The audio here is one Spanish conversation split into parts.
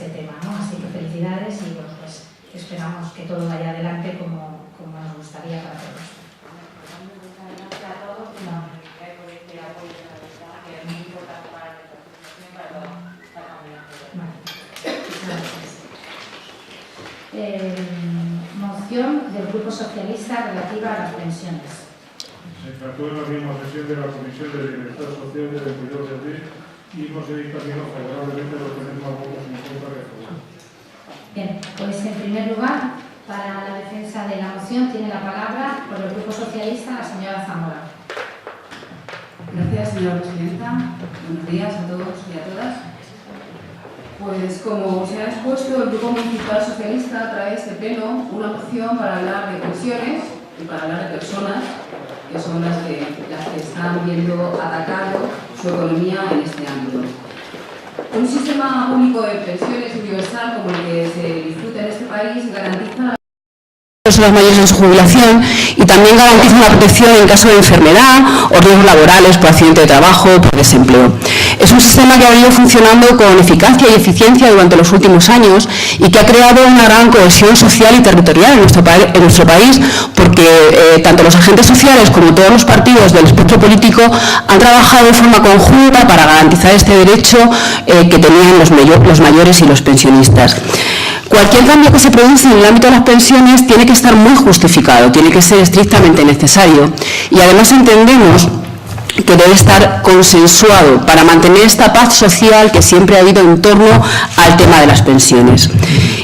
este tema, ¿no? Así que felicidades y bueno, pues esperamos que todo vaya adelante como nos gustaría para todos. Gracias a todos por este apoyo que nos da, que es muy importante para nuestra asociación y para toda la comunidad. Vale, gracias. Moción del Grupo Socialista relativa a las pensiones. Se trató en la misma sesión de la Comisión de Bienestar Social del 22 de abril y no se dictaminó favorablemente, lo tenemos más votos en contra que a favor. Bien, pues en primer lugar, para la defensa de la moción tiene la palabra por el Grupo Socialista la señora Zamora. Gracias, señora presidenta. Buenos días a todos y a todas. Pues como se ha expuesto, el Grupo Municipal Socialista trae a este pleno una moción para hablar de pensiones y para hablar de personas que son las que están viendo atacado su economía en este ámbito. Un sistema público de pensiones universal como el que se disfruta en este país garantiza personas mayores en su jubilación y también garantiza una protección en caso de enfermedad o riesgos laborales por accidente de trabajo o por desempleo. Es un sistema que ha venido funcionando con eficacia y eficiencia durante los últimos años y que ha creado una gran cohesión social y territorial en nuestro país, porque tanto los agentes sociales como todos los partidos del espectro político han trabajado de forma conjunta para garantizar este derecho que tenían los mayores y los pensionistas. Cualquier cambio que se produce en el ámbito de las pensiones tiene que estar muy justificado, tiene que ser estrictamente necesario y además entendemos que debe estar consensuado para mantener esta paz social que siempre ha habido en torno al tema de las pensiones.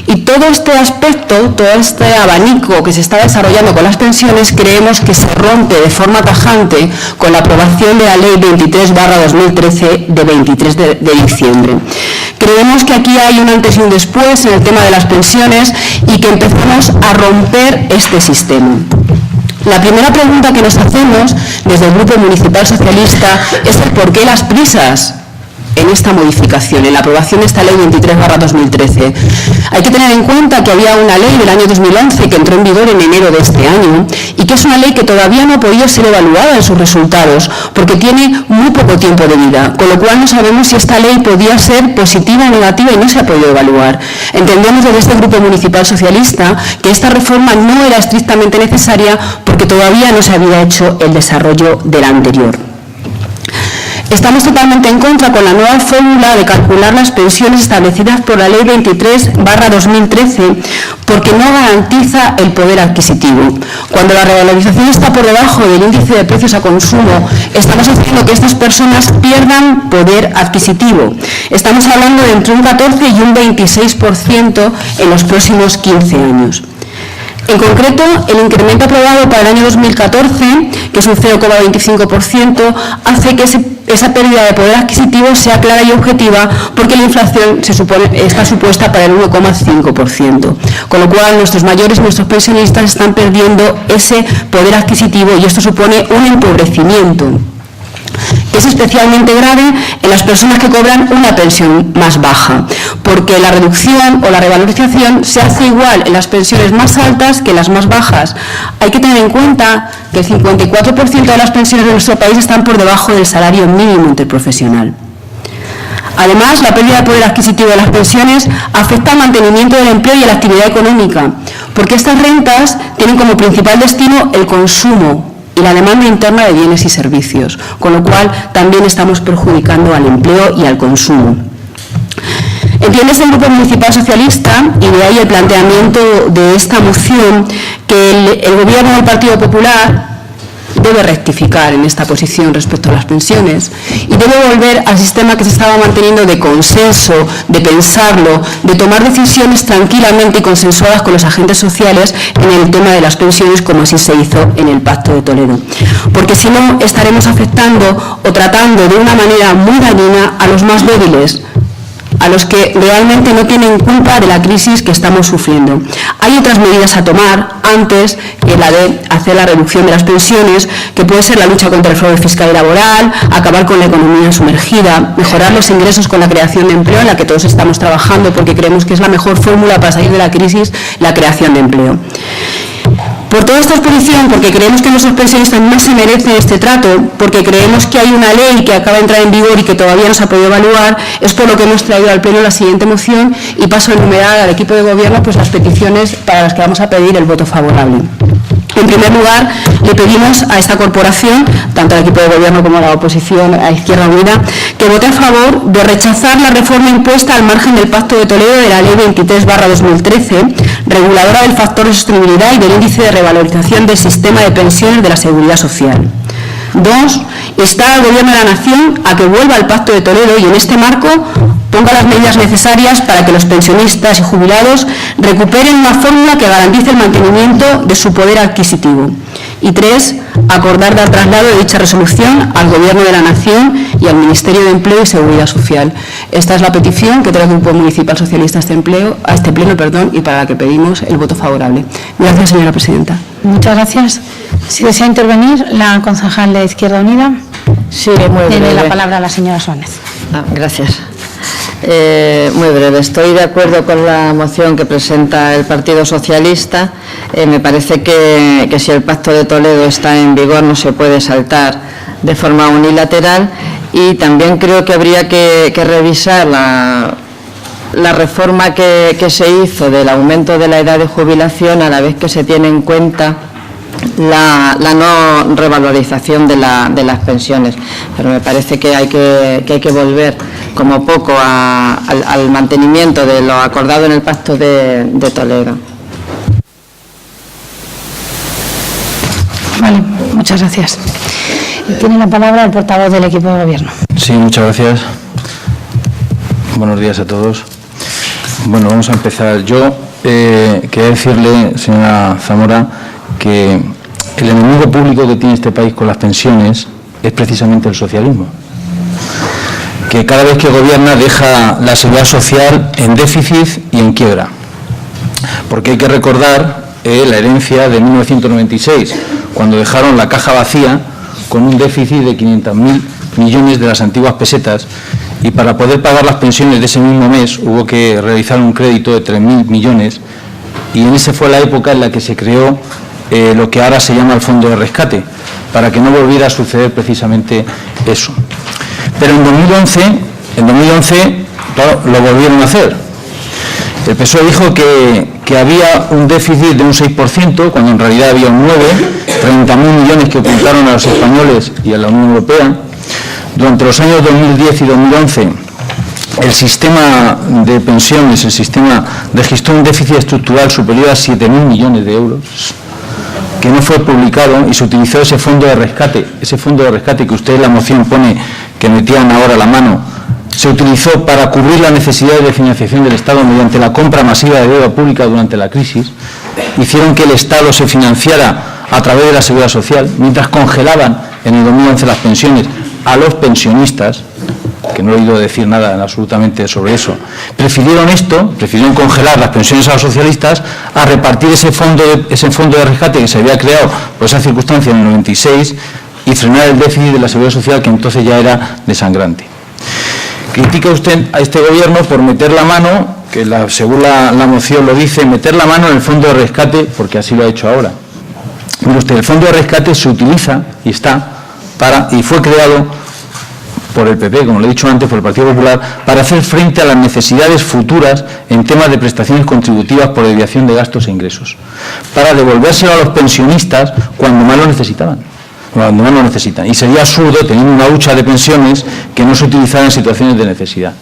Y todo este aspecto, todo este abanico que se está desarrollando con las pensiones, creemos que se rompe de forma tajante con la aprobación de la Ley 23/2013 de 23 de diciembre. Creemos que aquí hay un antes y un después en el tema de las pensiones y que empezamos a romper este sistema. La primera pregunta que nos hacemos desde el Grupo Municipal Socialista es el por qué las prisas en esta modificación, en la aprobación de esta Ley 23/2013. Hay que tener en cuenta que había una ley del año 2011 que entró en vigor en enero de este año y que es una ley que todavía no ha podido ser evaluada en sus resultados porque tiene muy poco tiempo de vida, con lo cual no sabemos si esta ley podía ser positiva o negativa y no se ha podido evaluar. Entendemos desde este Grupo Municipal Socialista que esta reforma no era estrictamente necesaria porque todavía no se había hecho el desarrollo de la anterior. Estamos totalmente en contra con la nueva fórmula de calcular las pensiones establecidas por la Ley 23/2013 porque no garantiza el poder adquisitivo. Cuando la revalorización está por debajo del índice de precios a consumo, estamos haciendo que estas personas pierdan poder adquisitivo. Estamos hablando de entre un 14 y un 26% en los próximos 15 años. En concreto, el incremento aprobado para el año 2014, que es un 0,25%, hace que esa pérdida de poder adquisitivo sea clara y objetiva porque la inflación está supuesta para el 1,5%. Con lo cual, nuestros mayores y nuestros pensionistas están perdiendo ese poder adquisitivo y esto supone un empobrecimiento, que es especialmente grave en las personas que cobran una pensión más baja, porque la reducción o la revalorización se hace igual en las pensiones más altas que en las más bajas. Hay que tener en cuenta que el 54% de las pensiones de nuestro país están por debajo del salario mínimo interprofesional. Además, la pérdida de poder adquisitivo de las pensiones afecta al mantenimiento del empleo y a la actividad económica, porque estas rentas tienen como principal destino el consumo y la demanda interna de bienes y servicios, con lo cual también estamos perjudicando al empleo y al consumo. Entiende el Grupo Municipal Socialista, y de ahí el planteamiento de esta moción, que el Gobierno del Partido Popular debe rectificar en esta posición respecto a las pensiones y debe volver al sistema que se estaba manteniendo de consenso, de pensarlo, de tomar decisiones tranquilamente y consensuadas con los agentes sociales en el tema de las pensiones, como así se hizo en el Pacto de Toledo. Porque si no, estaremos afectando o tratando de una manera muy dañina a los más débiles, a los que realmente no tienen culpa de la crisis que estamos sufriendo. Hay otras medidas a tomar antes que la de hacer la reducción de las pensiones, que puede ser la lucha contra el fraude fiscal y laboral, acabar con la economía sumergida, mejorar los ingresos con la creación de empleo, en la que todos estamos trabajando porque creemos que es la mejor fórmula para salir de la crisis, la creación de empleo. Por toda esta exposición, porque creemos que nuestros pensionistas no se merecen este trato, porque creemos que hay una ley que acaba de entrar en vigor y que todavía no se ha podido evaluar, es por lo que hemos traído al Pleno la siguiente moción y paso a enumerar al equipo de Gobierno pues las peticiones para las que vamos a pedir el voto favorable. En primer lugar, le pedimos a esta corporación, tanto al equipo de Gobierno como a la oposición, a Izquierda Unida, que vote a favor de rechazar la reforma impuesta al margen del Pacto de Toledo de la Ley 23/2013, reguladora del factor de sostenibilidad y del índice de revalorización del sistema de pensiones de la Seguridad Social. 2. Instar al Gobierno de la Nación a que vuelva al Pacto de Toledo y en este marco ponga las medidas necesarias para que los pensionistas y jubilados recuperen una fórmula que garantice el mantenimiento de su poder adquisitivo. Y 3. Acordar dar traslado de dicha resolución al Gobierno de la Nación y al Ministerio de Empleo y Seguridad Social. Esta es la petición que trae el Grupo Municipal Socialista a este Pleno, y para la que pedimos el voto favorable. Gracias, señora presidenta. Muchas gracias. Si desea intervenir la concejal de Izquierda Unida. Sí, muy breve. Tiene la palabra la señora Suárez. Gracias. Muy breve. Estoy de acuerdo con la moción que presenta el Partido Socialista. Me parece que si el Pacto de Toledo está en vigor no se puede saltar de forma unilateral, y también creo que habría que revisar la reforma que se hizo del aumento de la edad de jubilación, a la vez que se tiene en cuenta la no revalorización de las pensiones. Pero me parece que hay que volver como poco al mantenimiento de lo acordado en el Pacto de Toledo. Vale, muchas gracias. Tiene la palabra el portavoz del equipo de Gobierno. Sí, muchas gracias. Buenos días a todos. Bueno, vamos a empezar. Yo quería decirle, señora Zamora, que el enemigo público que tiene este país con las pensiones es precisamente el socialismo, que cada vez que gobierna deja la seguridad social en déficit y en quiebra, porque hay que recordar la herencia de 1996, cuando dejaron la caja vacía con un déficit de 500.000 millones de las antiguas pesetas, y para poder pagar las pensiones de ese mismo mes hubo que realizar un crédito de 3.000 millones, y en esa fue la época en la que se creó lo que ahora se llama el Fondo de Rescate, para que no volviera a suceder precisamente eso. Pero en 2011 claro, lo volvieron a hacer. El PSOE dijo que había un déficit de un 6%, cuando en realidad había un 9%, 30.000 millones que ocultaron a los españoles y a la Unión Europea. Durante los años 2010 y 2011, el sistema de pensiones, el sistema registró un déficit estructural superior a 7.000 millones de euros, que no fue publicado, y se utilizó ese fondo de rescate que usted en la moción pone que metían ahora la mano, se utilizó para cubrir las necesidades de financiación del Estado mediante la compra masiva de deuda pública durante la crisis. Hicieron que el Estado se financiara a través de la Seguridad Social, mientras congelaban en el 2011 las pensiones a los pensionistas, que no he oído decir nada absolutamente sobre eso. Prefirieron congelar las pensiones a los socialistas a repartir ese fondo de rescate que se había creado por esa circunstancia en el 96 y frenar el déficit de la Seguridad Social, que entonces ya era desangrante. Critica usted a este gobierno por meter la mano, que según la moción lo dice, meter la mano en el fondo de rescate, porque así lo ha hecho ahora. Mire usted, el fondo de rescate se utiliza y fue creado por el PP, como lo he dicho antes, por el Partido Popular, para hacer frente a las necesidades futuras en temas de prestaciones contributivas por desviación de gastos e ingresos, para devolvérselo a los pensionistas cuando más lo necesitan. Y sería absurdo, teniendo una hucha de pensiones, que no se utilizara en situaciones de necesidad.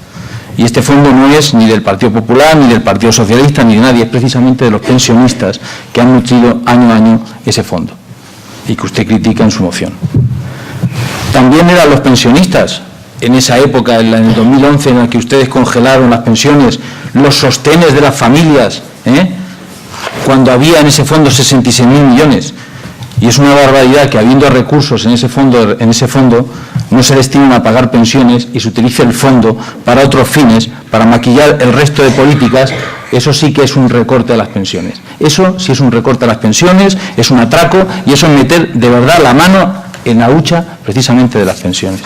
Y este fondo no es ni del Partido Popular, ni del Partido Socialista, ni de nadie, es precisamente de los pensionistas que han nutrido año a año ese fondo, y que usted critica en su moción. También eran los pensionistas, en esa época, en el 2011, en la que ustedes congelaron las pensiones, los sostenes de las familias, cuando había en ese fondo 66.000 millones. Y es una barbaridad que, habiendo recursos en ese fondo no se destinen a pagar pensiones y se utilice el fondo para otros fines, para maquillar el resto de políticas. Eso sí que es un recorte a las pensiones. Eso sí es un recorte a las pensiones, es un atraco, y eso es meter de verdad la mano en la hucha precisamente de las pensiones.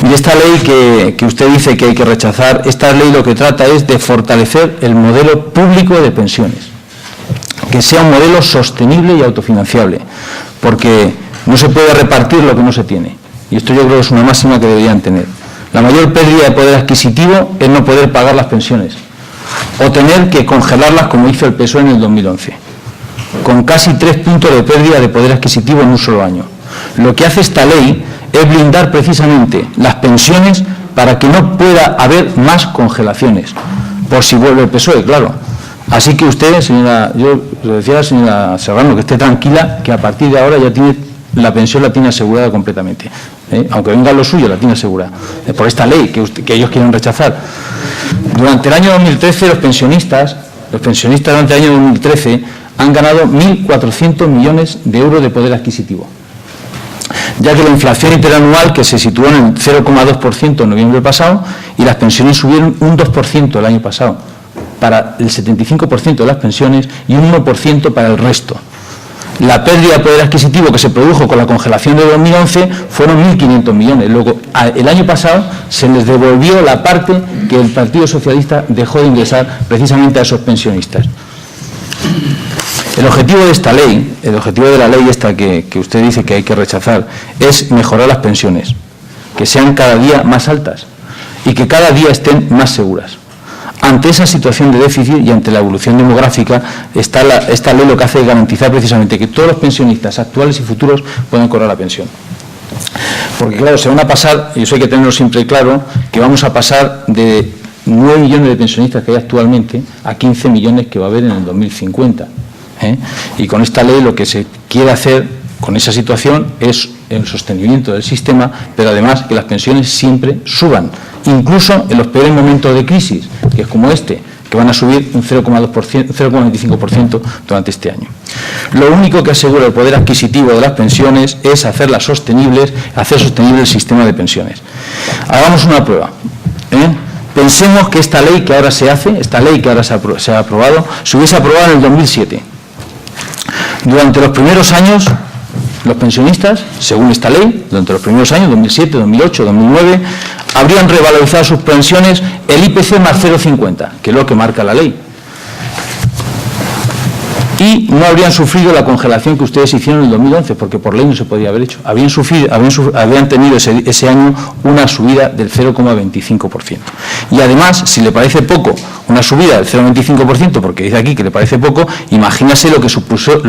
Y esta ley que usted dice que hay que rechazar, esta ley lo que trata es de fortalecer el modelo público de pensiones. que sea un modelo sostenible y autofinanciable, porque no se puede repartir lo que no se tiene. Y esto yo creo que es una máxima que deberían tener. La mayor pérdida de poder adquisitivo es no poder pagar las pensiones o tener que congelarlas como hizo el PSOE en el 2011, con casi 3 puntos de pérdida de poder adquisitivo en un solo año. Lo que hace esta ley es blindar precisamente las pensiones para que no pueda haber más congelaciones, por si vuelve el PSOE, claro. Así que usted, señora, yo le decía a la señora Serrano que esté tranquila, que a partir de ahora ya tiene la pensión la tiene asegurada completamente. Aunque venga lo suyo, la tiene asegurada. Por esta ley que ellos quieren rechazar. Durante el año 2013, los pensionistas durante el año 2013 han ganado 1.400 millones de euros de poder adquisitivo, ya que la inflación interanual, que se situó en el 0,2% en noviembre pasado, y las pensiones subieron un 2% el año pasado, para el 75% de las pensiones y un 1% para el resto. La pérdida de poder adquisitivo que se produjo con la congelación de 2011 fueron 1.500 millones. Luego, el año pasado se les devolvió la parte que el Partido Socialista dejó de ingresar precisamente a esos pensionistas. El objetivo de esta ley, el objetivo de la ley esta que usted dice que hay que rechazar, es mejorar las pensiones, que sean cada día más altas y que cada día estén más seguras. Ante esa situación de déficit y ante la evolución demográfica, esta ley lo que hace es garantizar precisamente que todos los pensionistas actuales y futuros puedan cobrar la pensión. Porque claro, se van a pasar, y eso hay que tenerlo siempre claro, que vamos a pasar de 9 millones de pensionistas que hay actualmente a 15 millones que va a haber en el 2050. Y con esta ley lo que se quiere hacer con esa situación es el sostenimiento del sistema, pero además que las pensiones siempre suban, incluso en los peores momentos de crisis, que es como este, que van a subir un 0,25% durante este año. Lo único que asegura el poder adquisitivo de las pensiones es hacerlas sostenibles, hacer sostenible el sistema de pensiones. Hagamos una prueba. Pensemos que esta ley que ahora se hace, esta ley que ahora se ha aprobado, se hubiese aprobado en el 2007. Durante los primeros años, los pensionistas, según esta ley, durante los primeros años, 2007, 2008, 2009, habrían revalorizado sus pensiones el IPC más 0,50, que es lo que marca la ley. Y no habrían sufrido la congelación que ustedes hicieron en el 2011, porque por ley no se podía haber hecho. Habían tenido ese año una subida del 0,25%. Y además, si le parece poco una subida del 0,25%, porque dice aquí que le parece poco, imagínase lo que supuso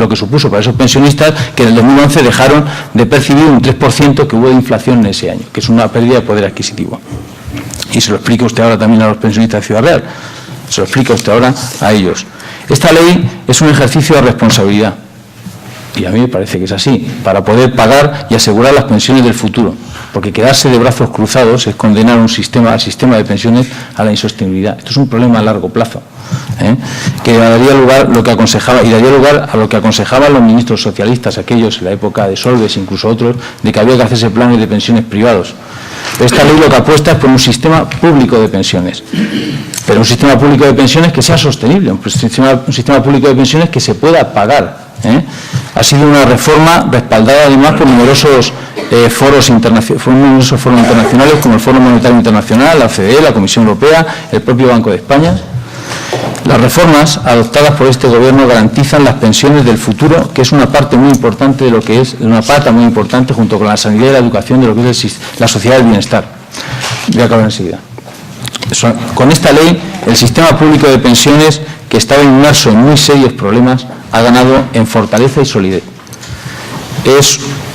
para esos pensionistas que en el 2011 dejaron de percibir un 3% que hubo de inflación en ese año, que es una pérdida de poder adquisitivo. Y se lo explica usted ahora también a los pensionistas de Ciudad Real. Se lo explica usted ahora a ellos. Esta ley es un ejercicio de responsabilidad, y a mí me parece que es así, para poder pagar y asegurar las pensiones del futuro, porque quedarse de brazos cruzados es condenar al sistema de pensiones a la insostenibilidad. Esto es un problema a largo plazo, que daría lugar a lo que aconsejaban los ministros socialistas, aquellos en la época de Solbes, incluso otros, de que había que hacerse planes de pensiones privados. Esta ley lo que apuesta es por un sistema público de pensiones, pero un sistema público de pensiones que sea sostenible, un sistema público de pensiones que se pueda pagar. Ha sido una reforma respaldada además por numerosos foros internacionales como el Foro Monetario Internacional, la OCDE, la Comisión Europea, el propio Banco de España. Las reformas adoptadas por este Gobierno garantizan las pensiones del futuro, que es una parte muy importante de lo que es, una pata muy importante junto con la sanidad y la educación de lo que es la sociedad del bienestar. Voy a acabar enseguida. Con esta ley, el sistema público de pensiones, que estaba inmerso en muy serios problemas, ha ganado en fortaleza y solidez.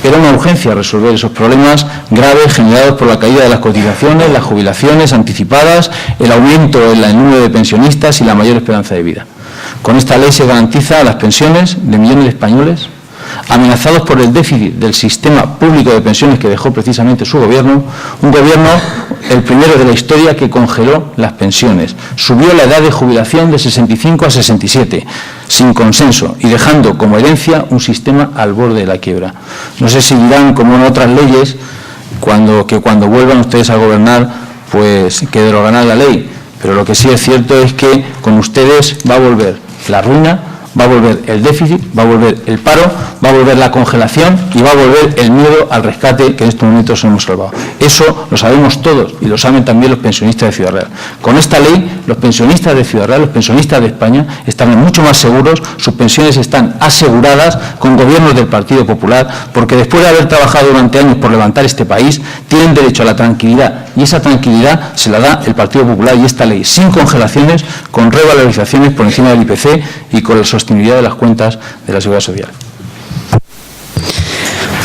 Era una urgencia resolver esos problemas graves generados por la caída de las cotizaciones, las jubilaciones anticipadas, el aumento en el número de pensionistas y la mayor esperanza de vida. Con esta ley se garantiza las pensiones de millones de españoles amenazados por el déficit del sistema público de pensiones que dejó precisamente su gobierno, un gobierno, el primero de la historia, que congeló las pensiones, subió la edad de jubilación de 65 a 67, sin consenso, y dejando como herencia un sistema al borde de la quiebra. No sé si dirán, como en otras leyes, que cuando vuelvan ustedes a gobernar, pues que derogarán la ley, pero lo que sí es cierto es que con ustedes va a volver la ruina, va a volver el déficit, va a volver el paro, va a volver la congelación y va a volver el miedo al rescate que en estos momentos hemos salvado. Eso lo sabemos todos y lo saben también los pensionistas de Ciudad Real. Con esta ley, los pensionistas de Ciudad Real, los pensionistas de España, estarán mucho más seguros, sus pensiones están aseguradas con gobiernos del Partido Popular, porque después de haber trabajado durante años por levantar este país, tienen derecho a la tranquilidad, y esa tranquilidad se la da el Partido Popular y esta ley, sin congelaciones, con revalorizaciones por encima del IPC y con la sostenibilidad de las cuentas de la Seguridad Social.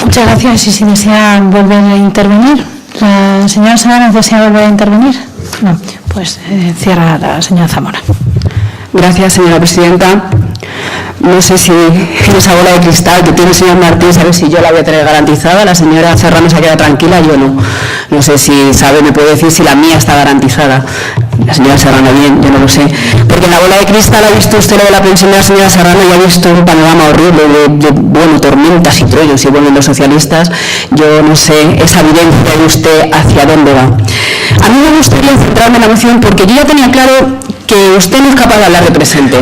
Muchas gracias. Y si desean volver a intervenir, la señora Samora desea volver a intervenir. No, pues cierra la señora Zamora. Gracias, señora presidenta. No sé si en esa bola de cristal que tiene el señor Martín, sabe si yo la voy a tener garantizada. La señora Serrano se queda tranquila, yo no. No sé si sabe, me puede decir si la mía está garantizada. La señora Serrano bien, yo no lo sé. Porque en la bola de cristal ha visto usted lo de la pensión de la señora Serrano y ha visto un panorama horrible de tormentas y trollos, si vuelven los socialistas. Yo no sé esa evidencia de usted hacia dónde va. A mí me gustaría centrarme en la moción porque yo ya tenía claro que usted no es capaz de hablar de presente.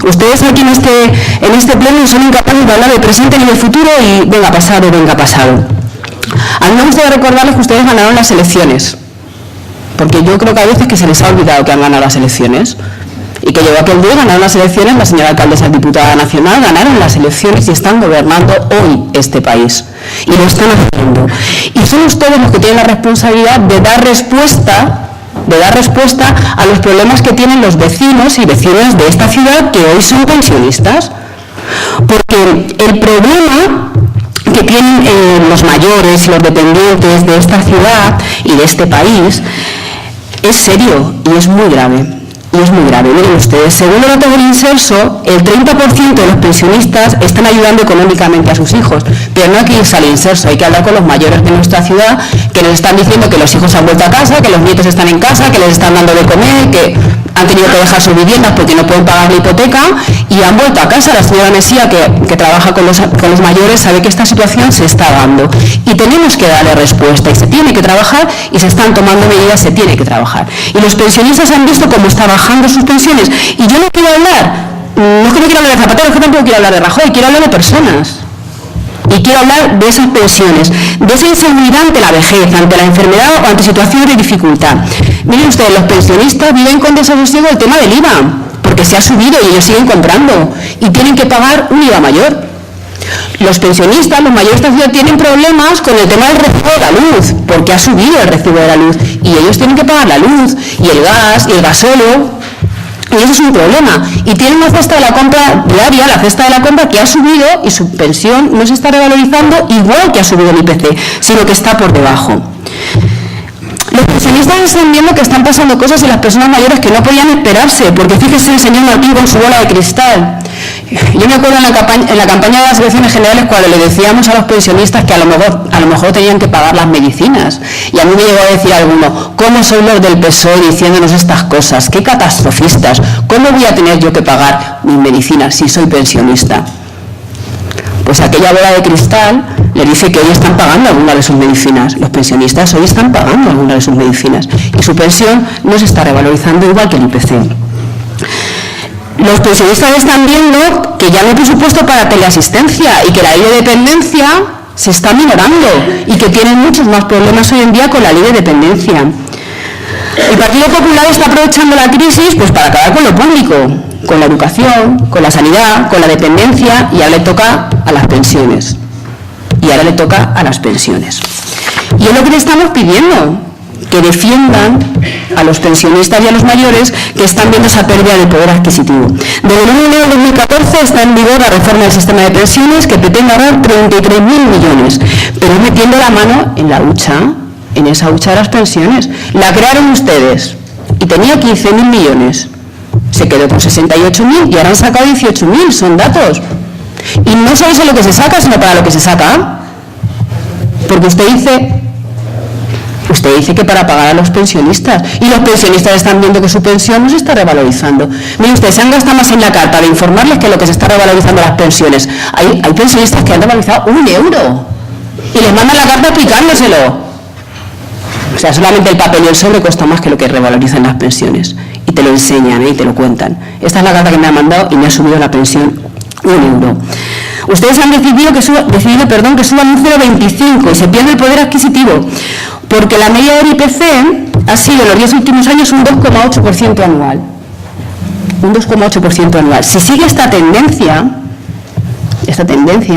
Ustedes aquí en este pleno son incapaces de hablar de presente ni de futuro y venga pasado, venga pasado. A mí me gustaría recordarles que ustedes ganaron las elecciones, porque yo creo que a veces que se les ha olvidado que han ganado las elecciones y que llegó aquel día, ganaron las elecciones, la señora alcaldesa diputada nacional, ganaron las elecciones y están gobernando hoy este país y lo están haciendo. Y son ustedes los que tienen la responsabilidad de dar respuesta a los problemas que tienen los vecinos y vecinas de esta ciudad que hoy son pensionistas. Porque el problema que tienen los mayores y los dependientes de esta ciudad y de este país es serio y es muy grave. Y es muy grave. Miren ustedes, según los datos del Inserso, el 30% de los pensionistas están ayudando económicamente a sus hijos. Pero no hay que irse al Inserso, hay que hablar con los mayores de nuestra ciudad que nos están diciendo que los hijos han vuelto a casa, que los nietos están en casa, que les están dando de comer, que han tenido que dejar sus viviendas porque no pueden pagar la hipoteca y han vuelto a casa. La señora Mesía, que trabaja con los mayores, sabe que esta situación se está dando. Y tenemos que darle respuesta y se tiene que trabajar y se están tomando medidas, se tiene que trabajar. Y los pensionistas han visto cómo está bajando sus pensiones. Y yo no quiero hablar, no es que no quiero hablar de Zapatero, es que tampoco quiero hablar de Rajoy, quiero hablar de personas. Y quiero hablar de esas pensiones, de esa inseguridad ante la vejez, ante la enfermedad o ante situaciones de dificultad. Miren ustedes, los pensionistas viven con desasosiego el tema del IVA, porque se ha subido y ellos siguen comprando y tienen que pagar un IVA mayor. Los pensionistas, los mayores de esta ciudad, tienen problemas con el tema del recibo de la luz, porque ha subido el recibo de la luz y ellos tienen que pagar la luz y el gas y el gasóleo. Y eso es un problema. Y tienen una cesta de la compra diaria, la cesta de la compra que ha subido y su pensión no se está revalorizando igual que ha subido el IPC, sino que está por debajo. Los pensionistas están viendo que están pasando cosas en las personas mayores que no podían esperarse, porque fíjese el señor Martín con su bola de cristal. Yo me acuerdo en la campaña de las elecciones generales cuando le decíamos a los pensionistas que a lo mejor tenían que pagar las medicinas. Y a mí me llegó a decir alguno, ¿cómo soy los del PSOE diciéndonos estas cosas? ¡Qué catastrofistas! ¿Cómo voy a tener yo que pagar mis medicinas si soy pensionista? Pues aquella bola de cristal le dice que hoy están pagando alguna de sus medicinas. Los pensionistas hoy están pagando alguna de sus medicinas y su pensión no se está revalorizando igual que el IPC. Los pensionistas están viendo que ya no hay presupuesto para teleasistencia y que la ley de dependencia se está minorando y que tienen muchos más problemas hoy en día con la ley de dependencia. El Partido Popular está aprovechando la crisis pues para acabar con lo público, con la educación, con la sanidad, con la dependencia y ahora le toca a las pensiones. Y ahora le toca a las pensiones. Y es lo que le estamos pidiendo, que defiendan a los pensionistas y a los mayores que están viendo esa pérdida de poder adquisitivo. Desde el 1 de enero de 2014 está en vigor la reforma del sistema de pensiones que pretende ahorrar 33.000 millones, pero metiendo la mano en la hucha, en esa hucha de las pensiones. La crearon ustedes y tenía 15.000 millones. Se quedó con 68.000 y ahora han sacado 18.000, son datos. Y no sabéis en lo que se saca, sino para lo que se saca. Porque usted dice que para pagar a los pensionistas, y los pensionistas están viendo que su pensión no se está revalorizando. Miren ustedes, se han gastado más en la carta de informarles que lo que se está revalorizando las pensiones. Hay pensionistas que han revalorizado 1 euro y les mandan la carta aplicándoselo. O sea, solamente el papel y el sobre cuesta más que lo que revalorizan las pensiones. Y te lo enseñan y te lo cuentan. Esta es la carta que me ha mandado y me ha subido la pensión 1 euro. Ustedes han decidido que suban un 0,25 y se pierde el poder adquisitivo, porque la media del IPC ha sido en los 10 últimos años un 2,8% anual. Un 2,8% anual. Si sigue esta tendencia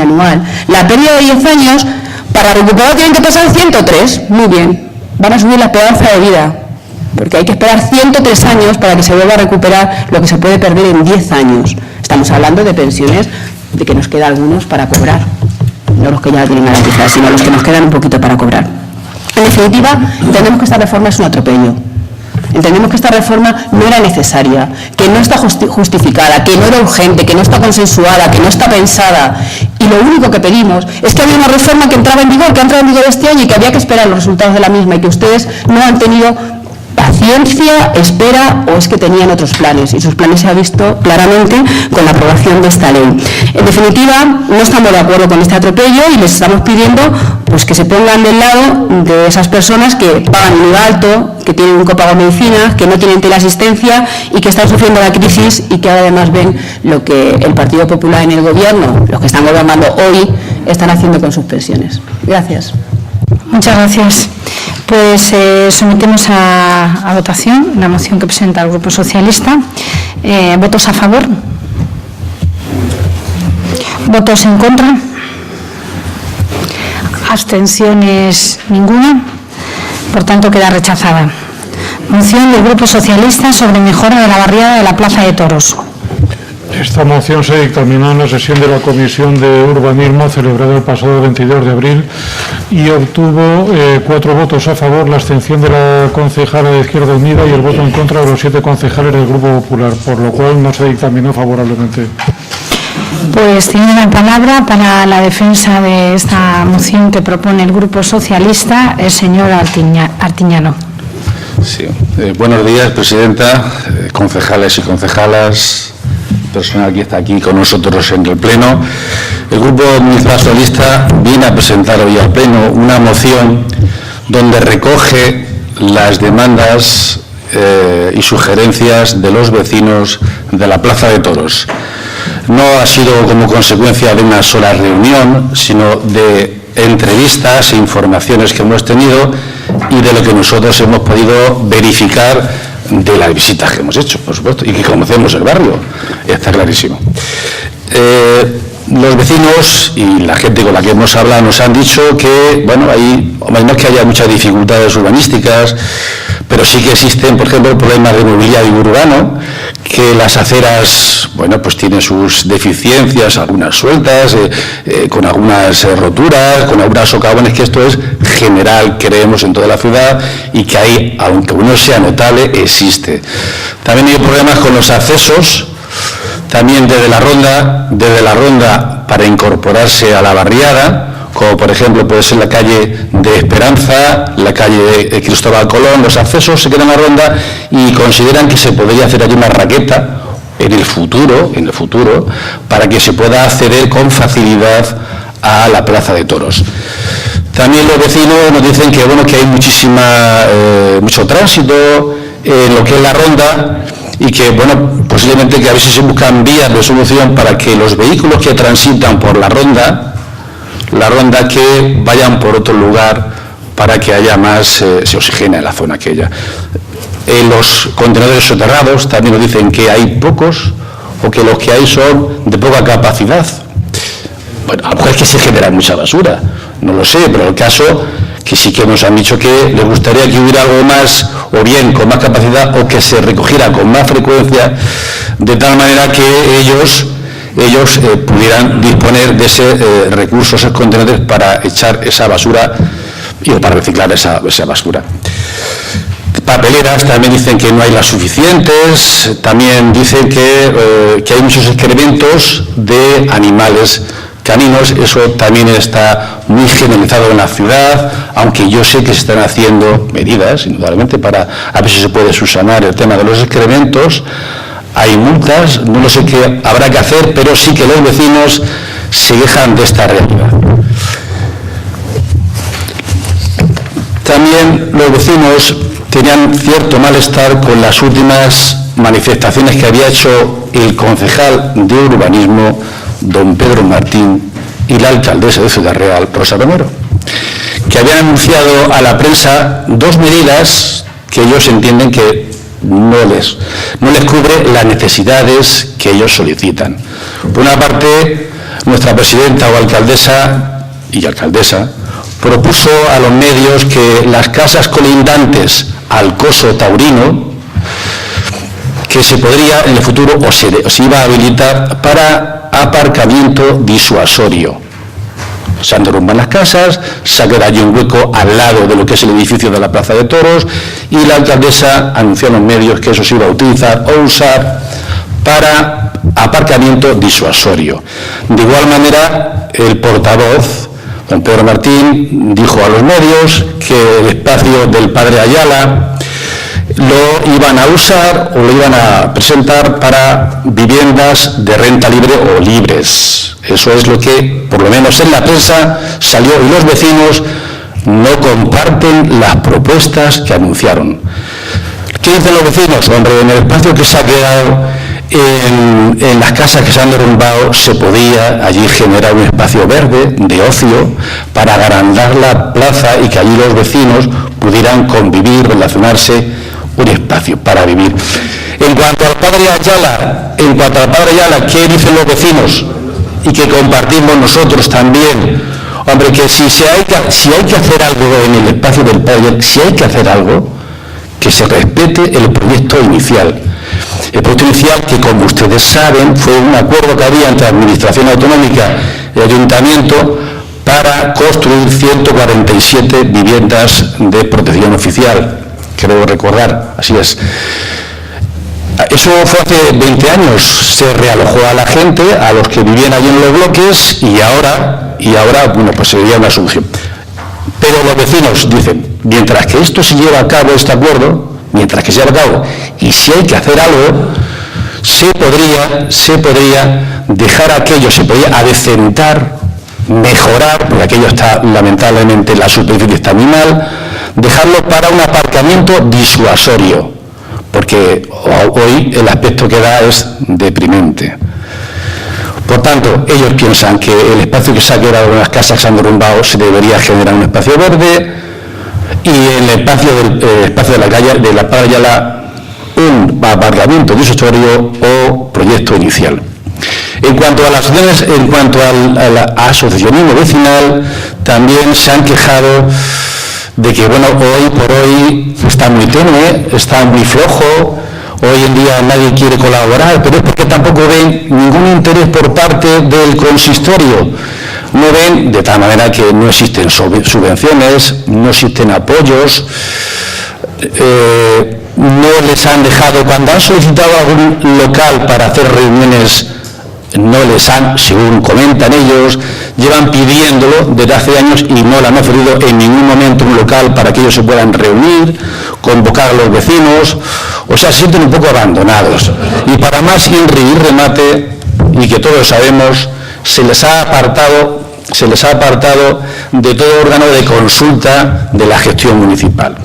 anual, la pérdida de 10 años, para recuperar tienen que pasar 103. Muy bien, van a subir la esperanza de vida, porque hay que esperar 103 años para que se vuelva a recuperar lo que se puede perder en 10 años. Estamos hablando de pensiones de que nos queda algunos para cobrar, no los que ya tienen garantizadas, sino los que nos quedan un poquito para cobrar. En definitiva, entendemos que esta reforma es un atropello. Entendemos que esta reforma no era necesaria, que no está justificada, que no era urgente, que no está consensuada, que no está pensada. Y lo único que pedimos es que había una reforma que entraba en vigor, que ha entrado en vigor este año y que había que esperar los resultados de la misma y que ustedes no han tenido paciencia, espera, o es que tenían otros planes, y sus planes se han visto claramente con la aprobación de esta ley. En definitiva, no estamos de acuerdo con este atropello y les estamos pidiendo pues, que se pongan del lado de esas personas que pagan un IVA alto, que tienen un copago de medicinas, que no tienen teleasistencia y que están sufriendo la crisis y que además ven lo que el Partido Popular en el Gobierno, los que están gobernando hoy, están haciendo con sus pensiones. Gracias. Muchas gracias. Pues sometemos a votación la moción que presenta el Grupo Socialista. ¿Votos a favor? ¿Votos en contra? ¿Abstenciones? Ninguna. Por tanto, queda rechazada. Moción del Grupo Socialista sobre mejora de la barriada de la Plaza de Toros. Esta moción se dictaminó en la sesión de la Comisión de Urbanismo celebrada el pasado 22 de abril y obtuvo 4 votos a favor, la abstención de la concejala de Izquierda Unida y el voto en contra de los 7 concejales del Grupo Popular, por lo cual no se dictaminó favorablemente. Pues tiene la palabra para la defensa de esta moción que propone el Grupo Socialista el señor Artiñano. Sí. Buenos días, presidenta, concejales y concejalas, personal que está aquí con nosotros en el Pleno. El Grupo Municipal Socialista viene a presentar hoy al Pleno una moción donde recoge las demandas y sugerencias de los vecinos de la Plaza de Toros. No ha sido como consecuencia de una sola reunión, sino de entrevistas e informaciones que hemos tenido y de lo que nosotros hemos podido verificar de las visitas que hemos hecho, por supuesto, y que conocemos el barrio, está clarísimo. Los vecinos y la gente con la que hemos hablado nos han dicho que, bueno, no es que haya muchas dificultades urbanísticas, pero sí que existen, por ejemplo, problemas de mobiliario urbano, que las aceras, bueno, pues tienen sus deficiencias, algunas sueltas, con algunas roturas, con algunas socavones, que esto es general, creemos, en toda la ciudad, y que ahí, aunque uno sea notable, existe. También hay problemas con los accesos, también desde la ronda para incorporarse a la barriada, como por ejemplo puede ser la calle de Esperanza, la calle de Cristóbal Colón. Los accesos se quedan a la ronda y consideran que se podría hacer allí una raqueta en el futuro, para que se pueda acceder con facilidad a la Plaza de Toros. También los vecinos nos dicen que, bueno, que hay mucho tránsito en lo que es la ronda, y que, bueno, posiblemente que a veces se buscan vías de solución para que los vehículos que transitan por la ronda que vayan por otro lugar para que haya más, se oxigena en la zona aquella. En los contenedores soterrados también nos dicen que hay pocos o que los que hay son de poca capacidad. Bueno, a lo mejor es que se genera mucha basura, no lo sé, pero el caso que sí que nos han dicho que les gustaría que hubiera algo más, o bien con más capacidad, o que se recogiera con más frecuencia, de tal manera que ellos pudieran disponer de ese recurso, esos contenedores para echar esa basura y para reciclar esa basura. Papeleras también dicen que no hay las suficientes, también dicen que hay muchos excrementos de animales caninos. Eso también está muy generalizado en la ciudad, aunque yo sé que se están haciendo medidas, indudablemente, para a ver si se puede subsanar el tema de los excrementos. Hay multas, no lo sé qué habrá que hacer, pero sí que los vecinos se quejan de esta realidad. También los vecinos tenían cierto malestar con las últimas manifestaciones que había hecho el concejal de urbanismo, don Pedro Martín, y la alcaldesa de Ciudad Real, Rosa Romero, que habían anunciado a la prensa dos medidas que ellos entienden que no les cubre las necesidades que ellos solicitan. Por una parte, nuestra presidenta o alcaldesa propuso a los medios que las casas colindantes al Coso Taurino, que se podría en el futuro o se iba a habilitar para aparcamiento disuasorio. Se han derrumbado las casas, se ha quedado allí un hueco al lado de lo que es el edificio de la Plaza de Toros, y la alcaldesa anunció a los medios que eso se iba a utilizar o usar para aparcamiento disuasorio. De igual manera, el portavoz, don Pedro Martín, dijo a los medios que el espacio del Padre Ayala lo iban a usar o lo iban a presentar para viviendas de renta libre o libres. Eso es lo que, por lo menos en la prensa, salió, y los vecinos no comparten las propuestas que anunciaron. ¿Qué dicen los vecinos? Hombre, en el espacio que se ha quedado en las casas que se han derrumbado, se podía allí generar un espacio verde de ocio para agrandar la plaza y que allí los vecinos pudieran convivir, relacionarse, un espacio para vivir. En cuanto al Padre Ayala, ¿qué dicen los vecinos? Y que compartimos nosotros también. Hombre, que si hay que hacer algo en el espacio del Padre, si hay que hacer algo, que se respete el proyecto inicial. El proyecto inicial, que como ustedes saben, fue un acuerdo que había entre la Administración Autonómica y el Ayuntamiento para construir 147 viviendas de protección oficial. Creo recordar, así es. Eso fue hace 20 años, se realojó a la gente, a los que vivían allí en los bloques, y ahora, bueno, pues sería una solución. Pero los vecinos dicen, mientras que esto se lleva a cabo, este acuerdo, mientras que se lleva a cabo, y si hay que hacer algo, se podría dejar aquello, se podría adecentar, mejorar, porque aquello está, lamentablemente, la superficie está muy mal, dejarlo para un aparcamiento disuasorio, porque hoy el aspecto que da es deprimente. Por tanto, ellos piensan que el espacio que se ha quedado en las casas que se han derrumbado se debería generar un espacio verde, y en el espacio de la calle de la Padre Ayala un aparcamiento disuasorio o proyecto inicial. En cuanto a las acciones, en cuanto al asociacionismo vecinal, también se han quejado de que, bueno, hoy por hoy está muy tenue, está muy flojo, hoy en día nadie quiere colaborar, pero es porque tampoco ven ningún interés por parte del consistorio. No ven, de tal manera que no existen subvenciones, no existen apoyos, no les han dejado, cuando han solicitado algún local para hacer reuniones, no les han, según comentan ellos, llevan pidiéndolo desde hace años y no le han ofrecido en ningún momento un local para que ellos se puedan reunir, convocar a los vecinos, o sea, se sienten un poco abandonados. Y para más INRI y remate, y que todos sabemos, se les ha apartado de todo órgano de consulta de la gestión municipal.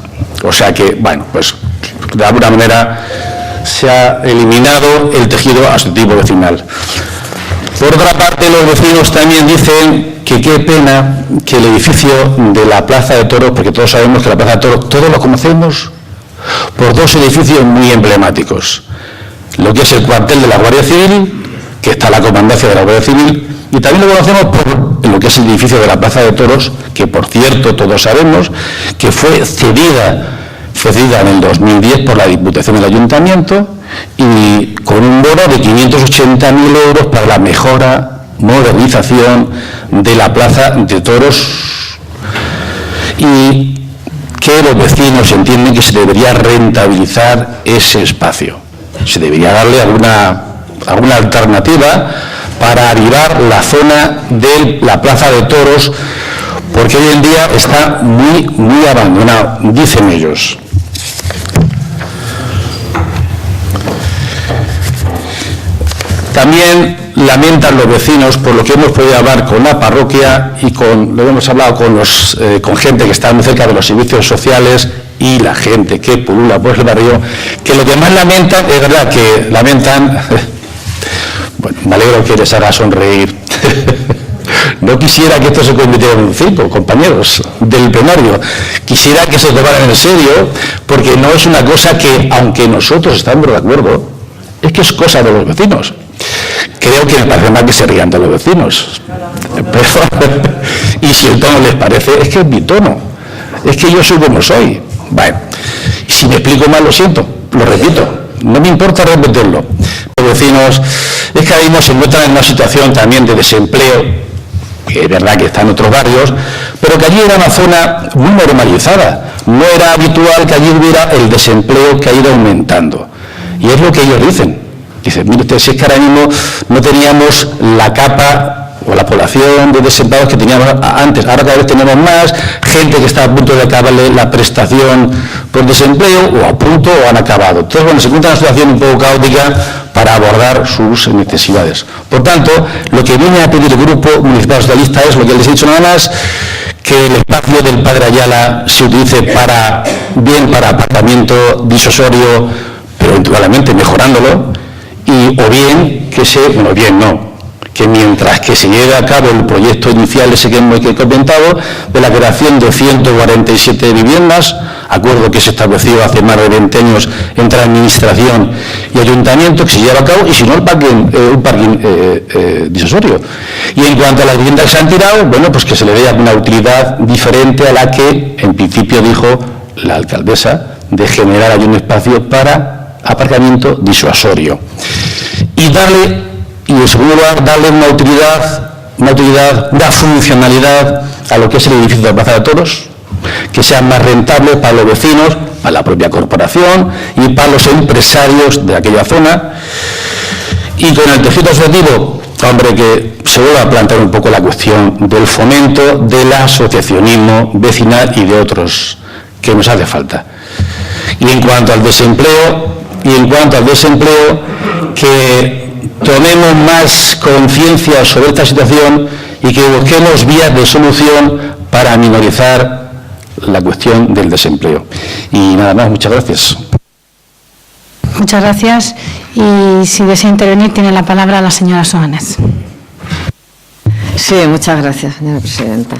O sea que, bueno, pues de alguna manera se ha eliminado el tejido asociativo vecinal. Por otra parte, los vecinos también dicen que qué pena que el edificio de la Plaza de Toros, porque todos sabemos que la Plaza de Toros, todos lo conocemos por dos edificios muy emblemáticos. Lo que es el cuartel de la Guardia Civil, que está la comandancia de la Guardia Civil, y también lo conocemos por lo que es el edificio de la Plaza de Toros, que por cierto todos sabemos que fue cedida en el 2010 por la Diputación del Ayuntamiento, y con un bono de 580.000 euros para la mejora, modernización de la Plaza de Toros, y que los vecinos entienden que se debería rentabilizar ese espacio. Se debería darle alguna alternativa para avivar la zona de la Plaza de Toros, porque hoy en día está muy abandonado, dicen ellos. También lamentan los vecinos, por lo que hemos podido hablar con la parroquia y lo hemos hablado con gente que está muy cerca de los servicios sociales y la gente que pulula por el barrio, que lo que más lamentan, es verdad que lamentan, bueno, me alegro que les haga sonreír. No quisiera que esto se convirtiera en un circo, compañeros del plenario. Quisiera que se tomaran en serio, porque no es una cosa que, aunque nosotros estamos de acuerdo, es que es cosa de los vecinos. Creo que me parece mal que se rían de los vecinos. Pero, y si el tono les parece, es que es mi tono. Es que yo soy como soy. Bueno, si me explico mal, lo siento, lo repito. No me importa repetirlo. Los vecinos, es que ahora mismo se encuentran en una situación también de desempleo, que es verdad que está en otros barrios, pero que allí era una zona muy normalizada. No era habitual que allí hubiera el desempleo que ha ido aumentando. Y es lo que ellos dicen. Dicen, mire usted, si es que ahora mismo no teníamos la capa o la población de desempleados que teníamos antes, ahora cada vez tenemos más, gente que está a punto de acabarle la prestación por desempleo, o a punto o han acabado. Entonces, bueno, se encuentra una situación un poco caótica para abordar sus necesidades. Por tanto, lo que viene a pedir el Grupo Municipal Socialista es lo que les he dicho nada más, que el espacio del Padre Ayala se utilice para aparcamiento disuasorio, pero eventualmente mejorándolo, y o bien que que mientras que se lleve a cabo el proyecto inicial ese que hemos comentado, de la creación de 147 viviendas, acuerdo que se estableció hace más de 20 años entre Administración y Ayuntamiento, que se lleva a cabo, y si no, un parking disuasorio. Y en cuanto a las viviendas que se han tirado, bueno, pues que se le dé una utilidad diferente a la que en principio dijo la alcaldesa, de generar ahí un espacio para aparcamiento disuasorio. Y en segundo lugar, darle una utilidad, una funcionalidad a lo que es el edificio de la Plaza de Toros, que sea más rentable para los vecinos, para la propia corporación y para los empresarios de aquella zona. Y con el tejido asociativo, hombre, que se vuelva a plantear un poco la cuestión del fomento del asociacionismo vecinal y de otros que nos hace falta. Y en cuanto al desempleo, que tomemos más conciencia sobre esta situación y que busquemos vías de solución para minorizar la cuestión del desempleo. Y nada más, muchas gracias. Muchas gracias. Y si desea intervenir, tiene la palabra la señora Soanes. Sí, muchas gracias, señora presidenta.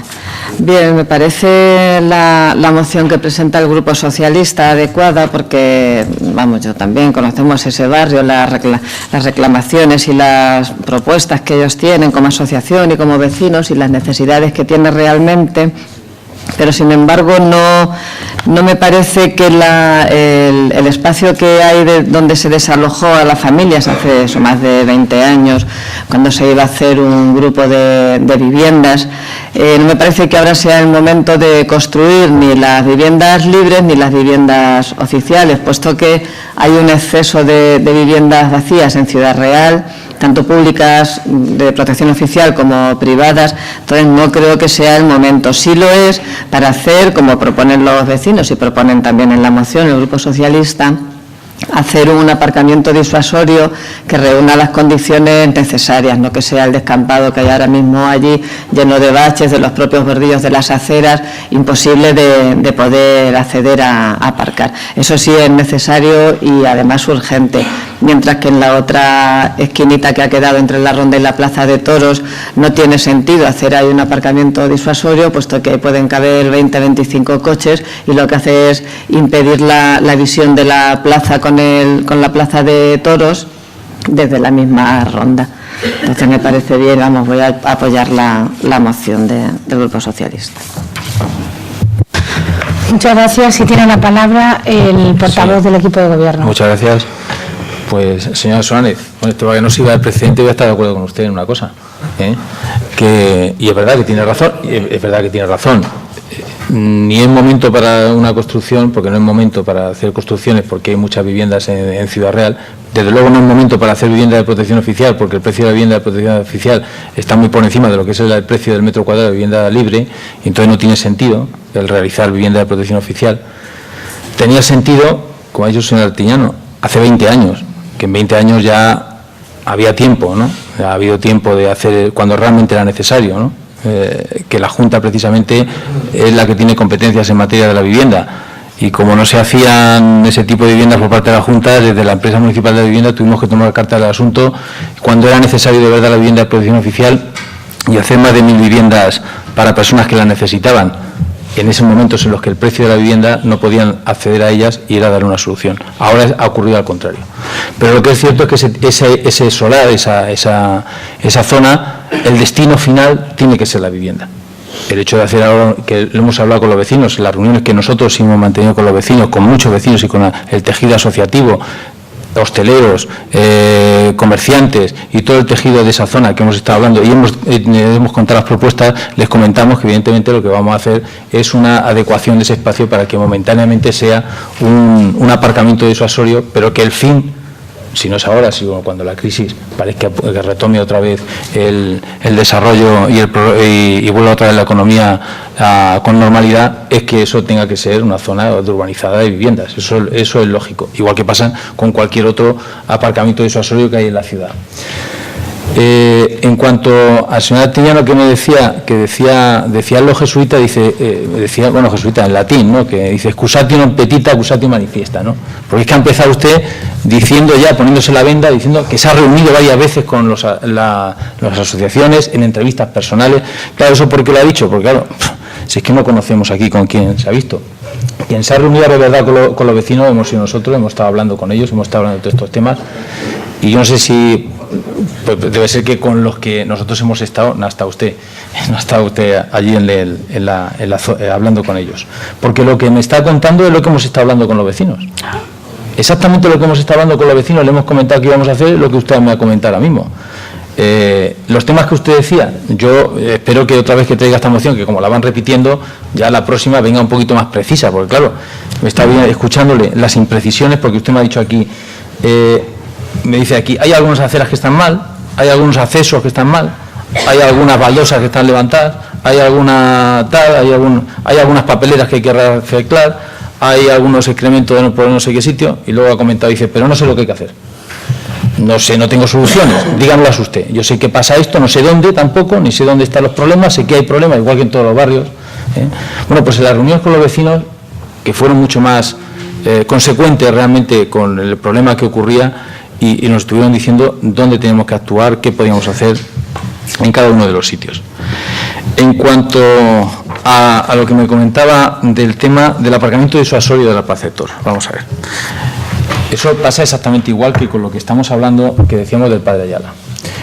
Bien, me parece la moción que presenta el Grupo Socialista adecuada porque, vamos, yo también conocemos ese barrio, las reclamaciones y las propuestas que ellos tienen como asociación y como vecinos y las necesidades que tienen realmente. Pero, sin embargo, no me parece que el espacio que hay donde se desalojó a las familias hace más de 20 años, cuando se iba a hacer un grupo de viviendas, no me parece que ahora sea el momento de construir ni las viviendas libres ni las viviendas oficiales, puesto que hay un exceso de viviendas vacías en Ciudad Real, tanto públicas de protección oficial como privadas. Entonces no creo que sea el momento. Sí lo es para hacer, como proponen los vecinos y proponen también en la moción el Grupo Socialista, hacer un aparcamiento disuasorio que reúna las condiciones necesarias, no que sea el descampado que hay ahora mismo allí, lleno de baches, de los propios bordillos de las aceras, imposible de poder acceder a aparcar. Eso sí es necesario y además urgente, mientras que en la otra esquinita que ha quedado entre la Ronda y la Plaza de Toros no tiene sentido hacer ahí un aparcamiento disuasorio, puesto que ahí pueden caber 20-25 coches y lo que hace es impedir la visión de la plaza con la Plaza de Toros desde la misma Ronda. Entonces me parece bien, vamos, voy a apoyar la moción del Grupo Socialista. Muchas gracias. Y tiene la palabra el portavoz del equipo de gobierno. Muchas gracias. Pues, señora Soanes, para que no siga el presidente, voy a estar de acuerdo con usted en una cosa, y es verdad que tiene razón, ni es momento para una construcción, porque no es momento para hacer construcciones, porque hay muchas viviendas en Ciudad Real. Desde luego no es momento para hacer vivienda de protección oficial, porque el precio de la vivienda de protección oficial está muy por encima de lo que es el precio del metro cuadrado de vivienda libre, y entonces no tiene sentido el realizar vivienda de protección oficial. Tenía sentido, como ha dicho el señor Artiñano, hace 20 años, que en 20 años ya había tiempo, ¿no? Ha habido tiempo de hacer cuando realmente era necesario, ¿no? Que la Junta precisamente es la que tiene competencias en materia de la vivienda y como no se hacían ese tipo de viviendas por parte de la Junta, desde la empresa municipal de vivienda tuvimos que tomar carta del asunto cuando era necesario de verdad la vivienda de protección oficial y hacer más de 1000 viviendas para personas que las necesitaban, en esos momentos en los que el precio de la vivienda no podían acceder a ellas y era dar una solución. Ahora ha ocurrido al contrario. Pero lo que es cierto es que ese solar, esa zona, el destino final tiene que ser la vivienda. El hecho de hacer ahora, que lo hemos hablado con los vecinos, las reuniones que nosotros hemos mantenido con los vecinos, con muchos vecinos y con el tejido asociativo, hosteleros, comerciantes y todo el tejido de esa zona que hemos estado hablando y hemos contado las propuestas, les comentamos que evidentemente lo que vamos a hacer es una adecuación de ese espacio para que momentáneamente sea un aparcamiento disuasorio, pero que el fin, si no es ahora, sino cuando la crisis parezca que retome otra vez el desarrollo y vuelva otra vez la economía con normalidad, es que eso tenga que ser una zona urbanizada de viviendas. Eso es lógico, igual que pasa con cualquier otro aparcamiento disuasorio que hay en la ciudad. En cuanto al señor Artillano, que me decía los jesuitas, decía jesuita en latín, ¿no? Que dice excusatio petita, accusatio manifiesta, ¿no? Porque es que ha empezado usted diciendo ya, poniéndose la venda, diciendo que se ha reunido varias veces con las asociaciones en entrevistas personales. Claro, ¿eso por qué lo ha dicho? Porque claro, si es que no conocemos aquí con quién se ha visto. Quien se ha reunido de verdad con los vecinos hemos sido nosotros, hemos estado hablando con ellos, hemos estado hablando de todos estos temas, y yo no sé si pues debe ser que con los que nosotros hemos estado, no ha estado usted allí hablando con ellos, porque lo que me está contando es lo que hemos estado hablando con los vecinos. Exactamente lo que hemos estado hablando con los vecinos, le hemos comentado que íbamos a hacer lo que usted me ha comentado ahora mismo. Los temas que usted decía, yo espero que otra vez que traiga esta moción, que como la van repitiendo, ya la próxima venga un poquito más precisa, porque claro, me está bien escuchándole las imprecisiones, porque usted me ha dicho aquí, me dice aquí, hay algunas aceras que están mal, hay algunos accesos que están mal, hay algunas baldosas que están levantadas, hay algunas papeleras que hay que reciclar, hay algunos excrementos por no sé qué sitio, y luego ha comentado, dice, pero no sé lo que hay que hacer. No sé, no tengo soluciones, díganlas usted. Yo sé que pasa esto, no sé dónde tampoco, ni sé dónde están los problemas, sé que hay problemas, igual que en todos los barrios. Bueno, pues en las reuniones con los vecinos, que fueron mucho más consecuentes realmente con el problema que ocurría, y nos estuvieron diciendo dónde tenemos que actuar, qué podíamos hacer en cada uno de los sitios. En cuanto a lo que me comentaba del tema del aparcamiento disuasorio de la Plaza Héctor, vamos a ver. Eso pasa exactamente igual que con lo que estamos hablando, que decíamos del Padre Ayala.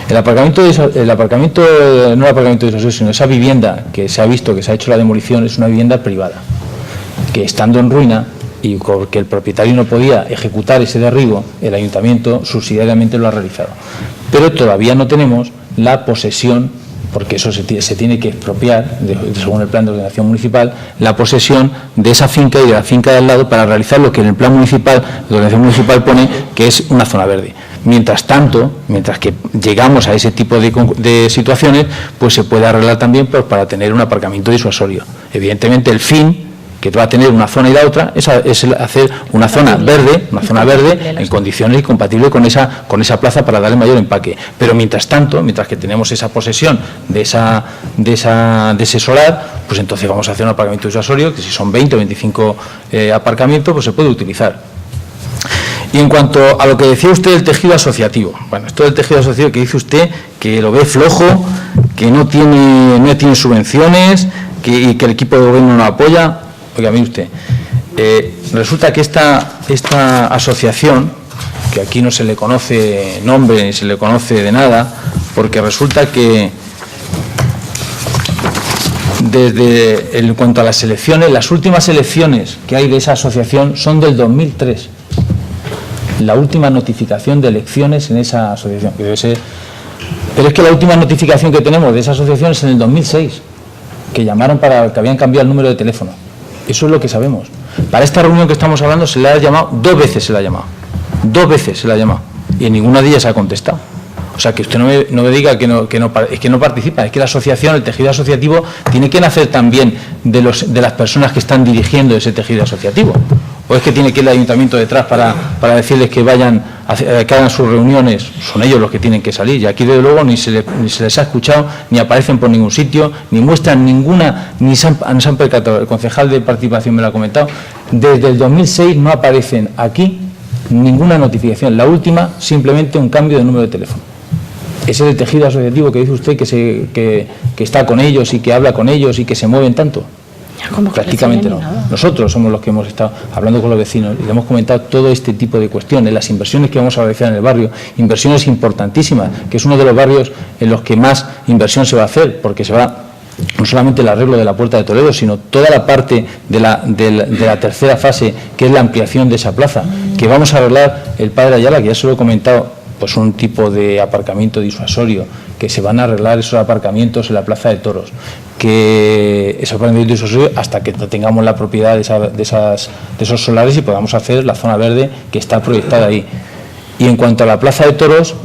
El aparcamiento no el aparcamiento disuasorio, sino esa vivienda que se ha visto, que se ha hecho la demolición, es una vivienda privada, que estando en ruina, y porque el propietario no podía ejecutar ese derribo, el ayuntamiento subsidiariamente lo ha realizado. Pero todavía no tenemos la posesión, porque eso se tiene que expropiar, según el plan de ordenación municipal, la posesión de esa finca y de la finca de al lado para realizar lo que en el plan municipal, de ordenación municipal pone que es una zona verde. Mientras tanto, mientras que llegamos a ese tipo de situaciones, pues se puede arreglar también para tener un aparcamiento disuasorio. Evidentemente el fin que va a tener una zona y la otra es hacer una zona verde en condiciones y compatible con esa plaza para darle mayor empaque. Pero mientras tanto, mientras que tenemos esa posesión de ese solar, pues entonces vamos a hacer un aparcamiento disuasorio, que si son 20 o 25 aparcamientos, pues se puede utilizar. Y en cuanto a lo que decía usted del tejido asociativo, bueno, esto del tejido asociativo que dice usted que lo ve flojo, que no tiene subvenciones, y que el equipo de gobierno no apoya. Oiga, mire usted, resulta que esta asociación, que aquí no se le conoce nombre ni se le conoce de nada, porque resulta que en cuanto a las elecciones, las últimas elecciones que hay de esa asociación son del 2003. La última notificación de elecciones en esa asociación, que debe ser, pero es que la última notificación que tenemos de esa asociación es en el 2006, que llamaron para que habían cambiado el número de teléfono. Eso es lo que sabemos. Para esta reunión que estamos hablando se le ha llamado, 2 veces se le ha llamado, y en ninguna de ellas ha contestado. O sea, que usted no me diga que no participa, es que la asociación, el tejido asociativo, tiene que nacer también de las personas que están dirigiendo ese tejido asociativo. ¿O es que tiene que ir el ayuntamiento detrás para decirles que vayan, que hagan sus reuniones? Son ellos los que tienen que salir, y aquí desde luego ni se les ha escuchado, ni aparecen por ningún sitio, ni muestran ninguna, ni se han percatado. El concejal de participación me lo ha comentado. Desde el 2006 no aparecen aquí ninguna notificación. La última, simplemente un cambio de número de teléfono. Ese es el tejido asociativo que dice usted que está con ellos y que habla con ellos y que se mueven tanto. Prácticamente no. Nosotros somos los que hemos estado hablando con los vecinos y le hemos comentado todo este tipo de cuestiones, las inversiones que vamos a realizar en el barrio, inversiones importantísimas, que es uno de los barrios en los que más inversión se va a hacer, porque se va no solamente el arreglo de la Puerta de Toledo, sino toda la parte de la tercera fase, que es la ampliación de esa plaza, que vamos a arreglar el Padre Ayala, que ya se lo he comentado, pues un tipo de aparcamiento disuasorio, que se van a arreglar esos aparcamientos en la Plaza de Toros, que esos aparcamientos disuasorios hasta que tengamos la propiedad de esos solares y podamos hacer la zona verde que está proyectada ahí. Y en cuanto a la Plaza de Toros,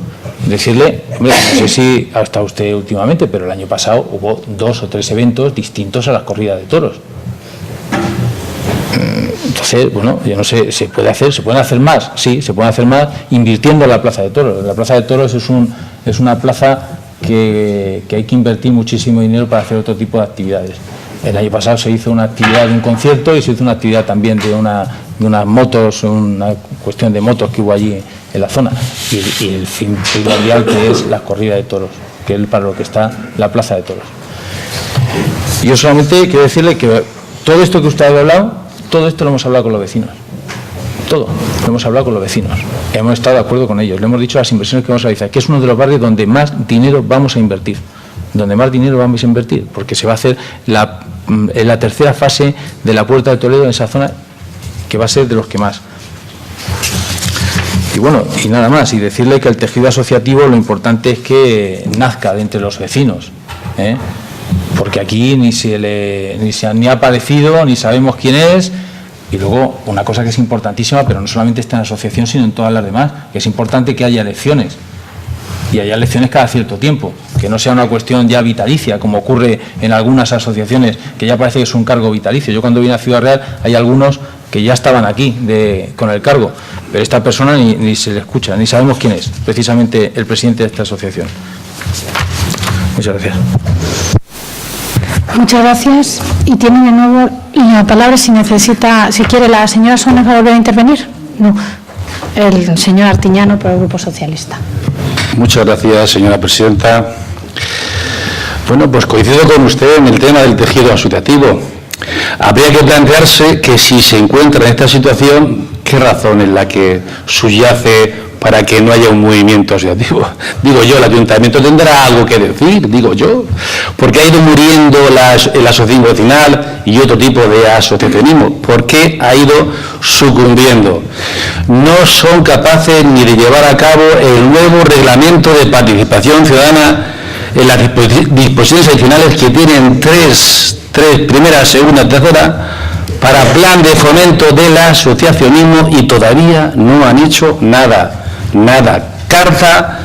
decirle, hombre, no sé si ha estado usted últimamente, pero el año pasado hubo 2 o 3 eventos distintos a las corridas de toros. Entonces, bueno, yo no sé, ¿se pueden hacer más? Sí, se pueden hacer más invirtiendo en la Plaza de Toros. La Plaza de Toros es una plaza que hay que invertir muchísimo dinero para hacer otro tipo de actividades. El año pasado se hizo una actividad de un concierto y se hizo una actividad también de unas motos, una cuestión de motos que hubo allí en la zona. Y el fin primordial, que es la corrida de toros, que es para lo que está la Plaza de Toros. Yo solamente quiero decirle que todo esto que usted ha hablado, todo esto lo hemos hablado con los vecinos. Todo lo hemos hablado con los vecinos. Hemos estado de acuerdo con ellos. Le hemos dicho las inversiones que vamos a realizar, que es uno de los barrios donde más dinero vamos a invertir. Porque se va a hacer en la tercera fase de la Puerta de Toledo, en esa zona, que va a ser de los que más. Y bueno, y nada más, y decirle que el tejido asociativo, lo importante es que nazca de entre los vecinos, porque aquí ni ha aparecido, ni sabemos quién es. Y luego, una cosa que es importantísima, pero no solamente está en la asociación, sino en todas las demás, que es importante que haya elecciones, y haya elecciones cada cierto tiempo, que no sea una cuestión ya vitalicia, como ocurre en algunas asociaciones, que ya parece que es un cargo vitalicio. Yo cuando vine a Ciudad Real, hay algunos que ya estaban aquí con el cargo, pero esta persona ni se le escucha, ni sabemos quién es, precisamente el presidente de esta asociación. Muchas gracias. Muchas gracias. Y tiene de nuevo la palabra si quiere la señora Sones va a volver a intervenir. No, el señor Artiñano por el Grupo Socialista. Muchas gracias, señora presidenta. Bueno, pues coincido con usted en el tema del tejido asociativo. Habría que plantearse que si se encuentra en esta situación, ¿qué razón es la que subyace para que no haya un movimiento asociativo? Digo yo, el ayuntamiento tendrá algo que decir, digo yo, porque ha ido muriendo el asociacionismo vecinal y otro tipo de asociacionismo, porque ha ido sucumbiendo. No son capaces ni de llevar a cabo el nuevo reglamento de participación ciudadana en las disposiciones adicionales que tienen tres, primera, segunda, tercera, para plan de fomento del asociacionismo, y todavía no han hecho nada. Carta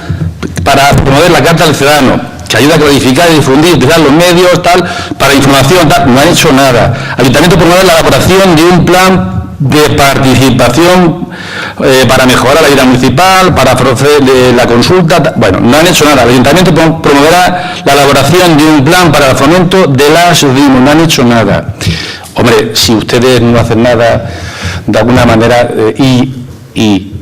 para promover la Carta del Ciudadano, que ayuda a clarificar y difundir, utilizar los medios, tal, para información, tal, no han hecho nada. Ayuntamiento promover la elaboración de un plan de participación para mejorar la vida municipal, para proceder de la consulta, tal. Bueno, no han hecho nada. El Ayuntamiento promoverá la elaboración de un plan para el fomento de la asociacionismo, no han hecho nada. Hombre, si ustedes no hacen nada, de alguna manera, y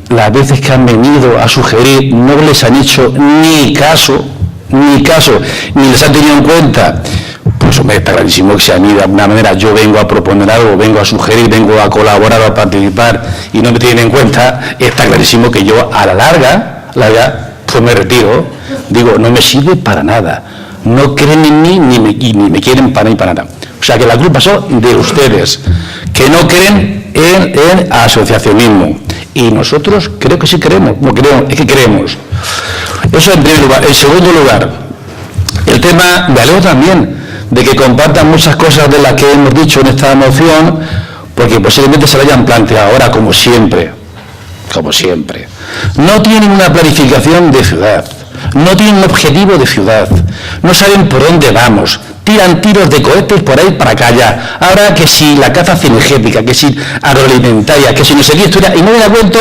las veces que han venido a sugerir no les han hecho ni caso, ni les han tenido en cuenta, pues hombre, está clarísimo que si a mí de alguna manera yo vengo a proponer algo, vengo a sugerir, vengo a colaborar, a participar y no me tienen en cuenta, está clarísimo que yo a la larga, pues me retiro. Digo, no me sirve para nada, no creen en mí ni me quieren para nada. O sea que la culpa son de ustedes, que no creen en asociacionismo. Y nosotros creo que sí creemos, es que creemos. Eso en primer lugar. En segundo lugar, el tema, me alegro también de que compartan muchas cosas de las que hemos dicho en esta moción, porque posiblemente se lo hayan planteado ahora como siempre. No tienen una planificación de ciudad, no tienen un objetivo de ciudad, no saben por dónde vamos, tiran tiros de cohetes por ahí para acá ya. Ahora que si la caza cinegética, que si agroalimentaria, que si no sé qué historia, y no me da cuenta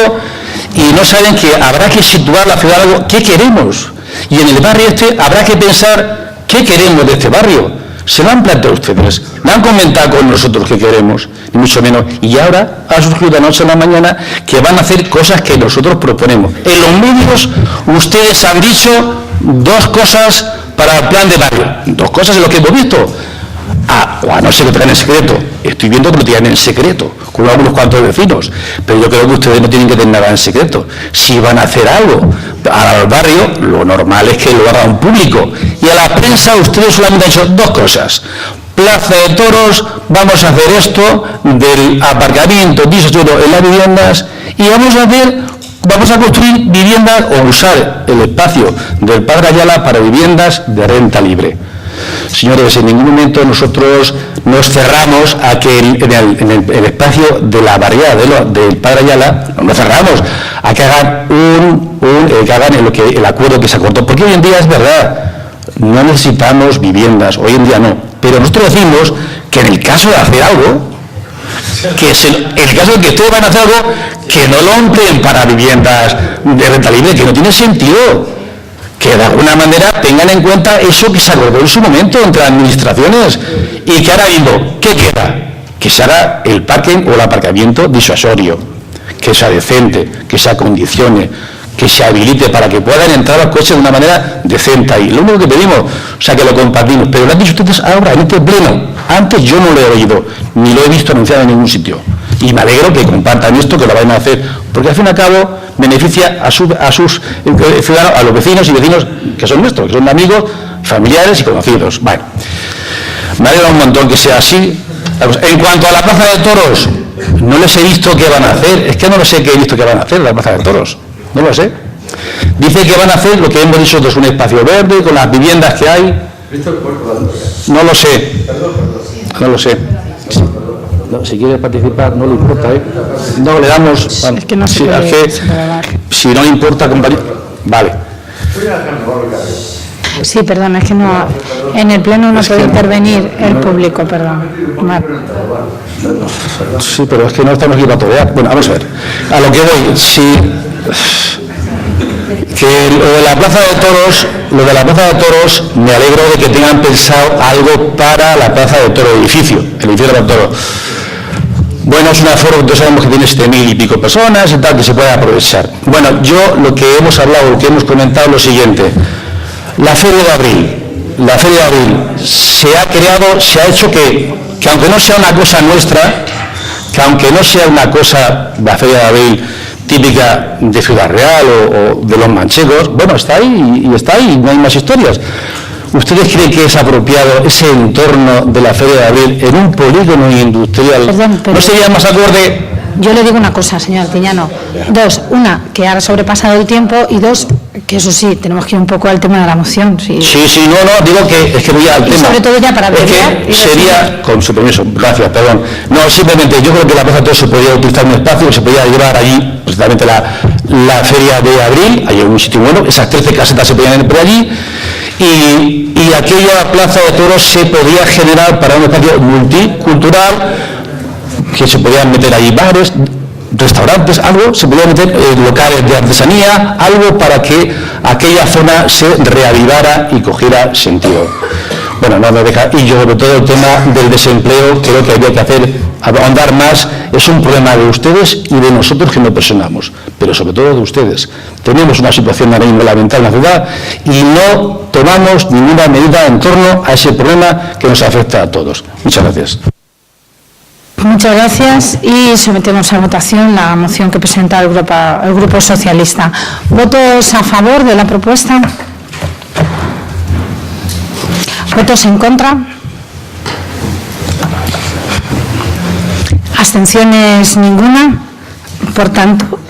y no saben que habrá que situar la ciudad algo, ¿qué queremos? Y en el barrio este habrá que pensar qué queremos de este barrio. Se lo han planteado ustedes, me han comentado con nosotros qué queremos, ni mucho menos. Y ahora ha surgido de noche a la mañana que van a hacer cosas que nosotros proponemos. En los medios ustedes han dicho 2 cosas para el plan de barrio, 2 cosas en lo que hemos visto. O a no ser que lo tengan en secreto. Estoy viendo que lo tienen en secreto, con algunos cuantos vecinos, pero yo creo que ustedes no tienen que tener nada en secreto. Si van a hacer algo al barrio, lo normal es que lo hagan público. Y a la prensa ustedes solamente han hecho 2 cosas. Plaza de Toros, vamos a hacer esto del aparcamiento, pisos en las viviendas, y vamos a construir viviendas o usar el espacio del Padre Ayala para viviendas de renta libre. Señores, en ningún momento nosotros nos cerramos a que en el espacio de la barriada del Padre Ayala, no nos cerramos a que hagan el acuerdo que se acordó, porque hoy en día es verdad, no necesitamos viviendas, hoy en día no, pero nosotros decimos que en el caso de hacer algo, en el caso de que ustedes van a hacer algo, que no lo empleen para viviendas de renta libre, que no tiene sentido. Que de alguna manera tengan en cuenta eso que se acordó en su momento entre las administraciones y que ahora mismo, ¿qué queda? Que se haga el parking o el aparcamiento disuasorio, que sea decente, que se acondicione, que se habilite para que puedan entrar los coches de una manera decente ahí. Lo único que pedimos, o sea, que lo compartimos, pero lo han dicho ustedes ahora, en este pleno. Antes yo no lo he oído, ni lo he visto anunciado en ningún sitio. Y me alegro que compartan esto, que lo vayan a hacer, porque al fin y al cabo beneficia a sus ciudadanos, a los vecinos y vecinos que son nuestros, que son amigos, familiares y conocidos. Bueno, me alegra un montón que sea así. En cuanto a la Plaza de Toros, no les he visto qué van a hacer, es que no lo sé qué he visto que van a hacer en la Plaza de Toros, no lo sé. Dice que van a hacer lo que hemos dicho, es un espacio verde con las viviendas que hay. No lo sé, no lo sé. No, si quiere participar, no le importa, ¿eh? No, le damos... Es que no se puede dar. Si no le importa, compañero... Vale. Sí, perdón, es que no... En el pleno no puede intervenir el público, perdón. Vale. Sí, pero es que no estamos aquí para torear. Bueno, vamos a ver. A lo que voy, que lo de la Plaza de Toros, me alegro de que tengan pensado algo para la Plaza de Toros, el edificio de Toros. Bueno, es un aforo que todos sabemos que tiene 7.000 y pico personas y tal, que se puede aprovechar. Bueno, yo lo que hemos hablado, lo que hemos comentado es lo siguiente. La Feria de Abril se ha creado, se ha hecho que aunque no sea una cosa nuestra, que aunque no sea una cosa, la Feria de Abril, típica de Ciudad Real o de los manchegos, bueno, está ahí y está ahí, no hay más historias. ¿Ustedes creen que es apropiado ese entorno de la Feria de Abril en un polígono industrial? Perdón, pero... ¿No sería más acorde? Yo le digo una cosa, señor Artiñano. 2, una, que ha sobrepasado el tiempo, y 2, que eso sí, tenemos que ir un poco al tema de la moción. Sí, no, digo que es que voy al tema. Y sobre todo ya para abreviar. Es que sería, con su permiso, gracias, perdón. No, simplemente yo creo que la Plaza de Toros se podría utilizar un espacio, se podría llevar allí, precisamente la Feria de Abril, hay un sitio bueno, esas 13 casetas se podían ir por allí, y aquella Plaza de Toros se podía generar para un espacio multicultural, que se podían meter ahí bares, restaurantes, algo, se podían meter locales de artesanía, algo para que aquella zona se reavivara y cogiera sentido. Bueno, no me deja, y yo sobre todo el tema del desempleo, creo que habría que hacer, ahondar más, es un problema de ustedes y de nosotros que no presionamos, pero sobre todo de ustedes. Tenemos una situación ahora mismo lamentable en la ciudad y no tomamos ninguna medida en torno a ese problema que nos afecta a todos. Muchas gracias. Muchas gracias, y sometemos a votación la moción que presenta el Grupo Socialista. ¿Votos a favor de la propuesta? ¿Votos en contra? ¿Abstenciones ninguna? Por tanto,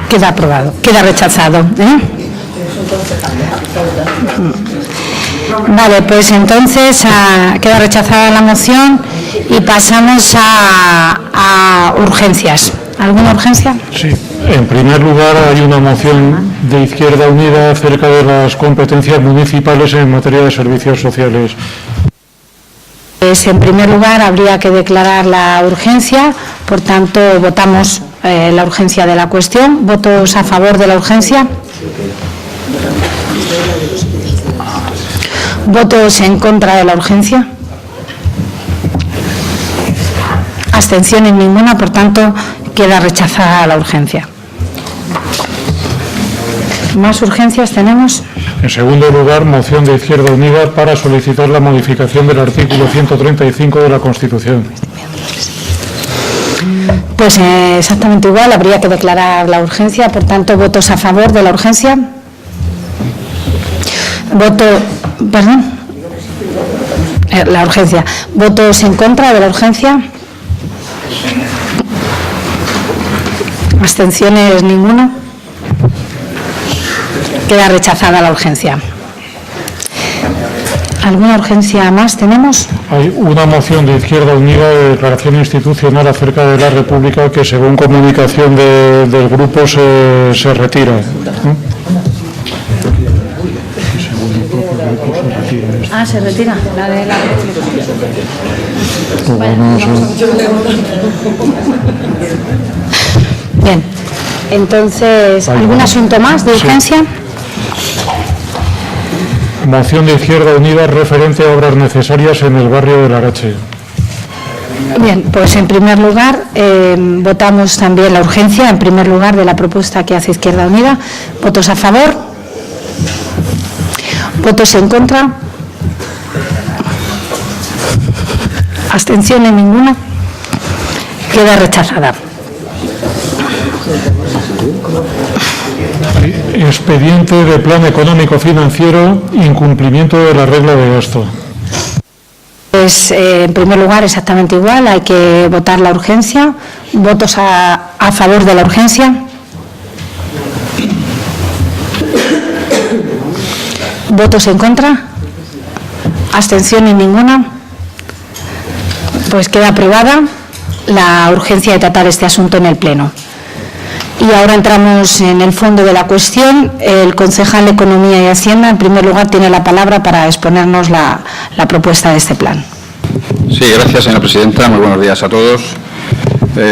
queda aprobado, queda rechazado. Vale, pues entonces queda rechazada la moción y pasamos a urgencias. ¿Alguna urgencia? Sí. En primer lugar, hay una moción de Izquierda Unida acerca de las competencias municipales en materia de servicios sociales. Pues en primer lugar habría que declarar la urgencia, por tanto votamos la urgencia de la cuestión. ¿Votos a favor de la urgencia? ¿Votos en contra de la urgencia? Abstenciones ninguna, por tanto queda rechazada la urgencia. ¿Más urgencias tenemos? En segundo lugar, moción de Izquierda Unida para solicitar la modificación del artículo 135 de la Constitución. Pues exactamente igual, habría que declarar la urgencia, por tanto, ¿votos a favor de la urgencia? La urgencia. ¿Votos en contra de la urgencia? ¿Abstenciones ninguna? Queda rechazada la urgencia. ¿Alguna urgencia más tenemos? Hay una moción de Izquierda Unida de declaración institucional acerca de la República que, según comunicación del grupo, se retira. Se retira. La de la Bien. Entonces, ¿algún asunto más de urgencia? Sí. Moción de Izquierda Unida referente a obras necesarias en el barrio de Larache. Bien, pues en primer lugar votamos también la urgencia, en primer lugar, de la propuesta que hace Izquierda Unida. ¿Votos a favor? ¿Votos en contra? ¿Abstenciones ninguna? Queda rechazada. Expediente de plan económico financiero, incumplimiento de la regla de gasto. Pues en primer lugar exactamente igual, hay que votar la urgencia. ¿Votos a favor de la urgencia? ¿Votos en contra? ¿Abstenciones ninguna? Pues queda aprobada la urgencia de tratar este asunto en el Pleno. Y ahora entramos en el fondo de la cuestión. El concejal de Economía y Hacienda, en primer lugar, tiene la palabra para exponernos la propuesta de este plan. Sí, gracias, señora presidenta. Muy buenos días a todos.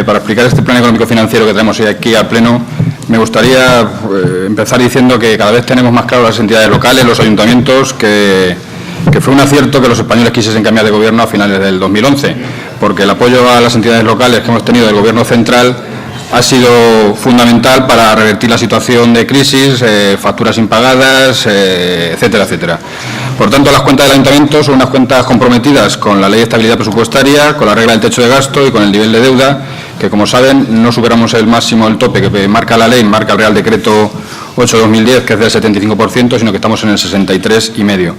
Para explicar este plan económico financiero que tenemos hoy aquí al Pleno, me gustaría empezar diciendo que cada vez tenemos más claro las entidades locales, los ayuntamientos, que fue un acierto que los españoles quisiesen cambiar de gobierno a finales del 2011, porque el apoyo a las entidades locales que hemos tenido del Gobierno central ha sido fundamental para revertir la situación de crisis, facturas impagadas, etcétera, etcétera. Por tanto, las cuentas del ayuntamiento son unas cuentas comprometidas con la Ley de Estabilidad Presupuestaria, con la regla del techo de gasto y con el nivel de deuda, que, como saben, no superamos el máximo del tope que marca la ley, marca el Real Decreto 8/2010, que es del 75%, sino que estamos en el 63,5%.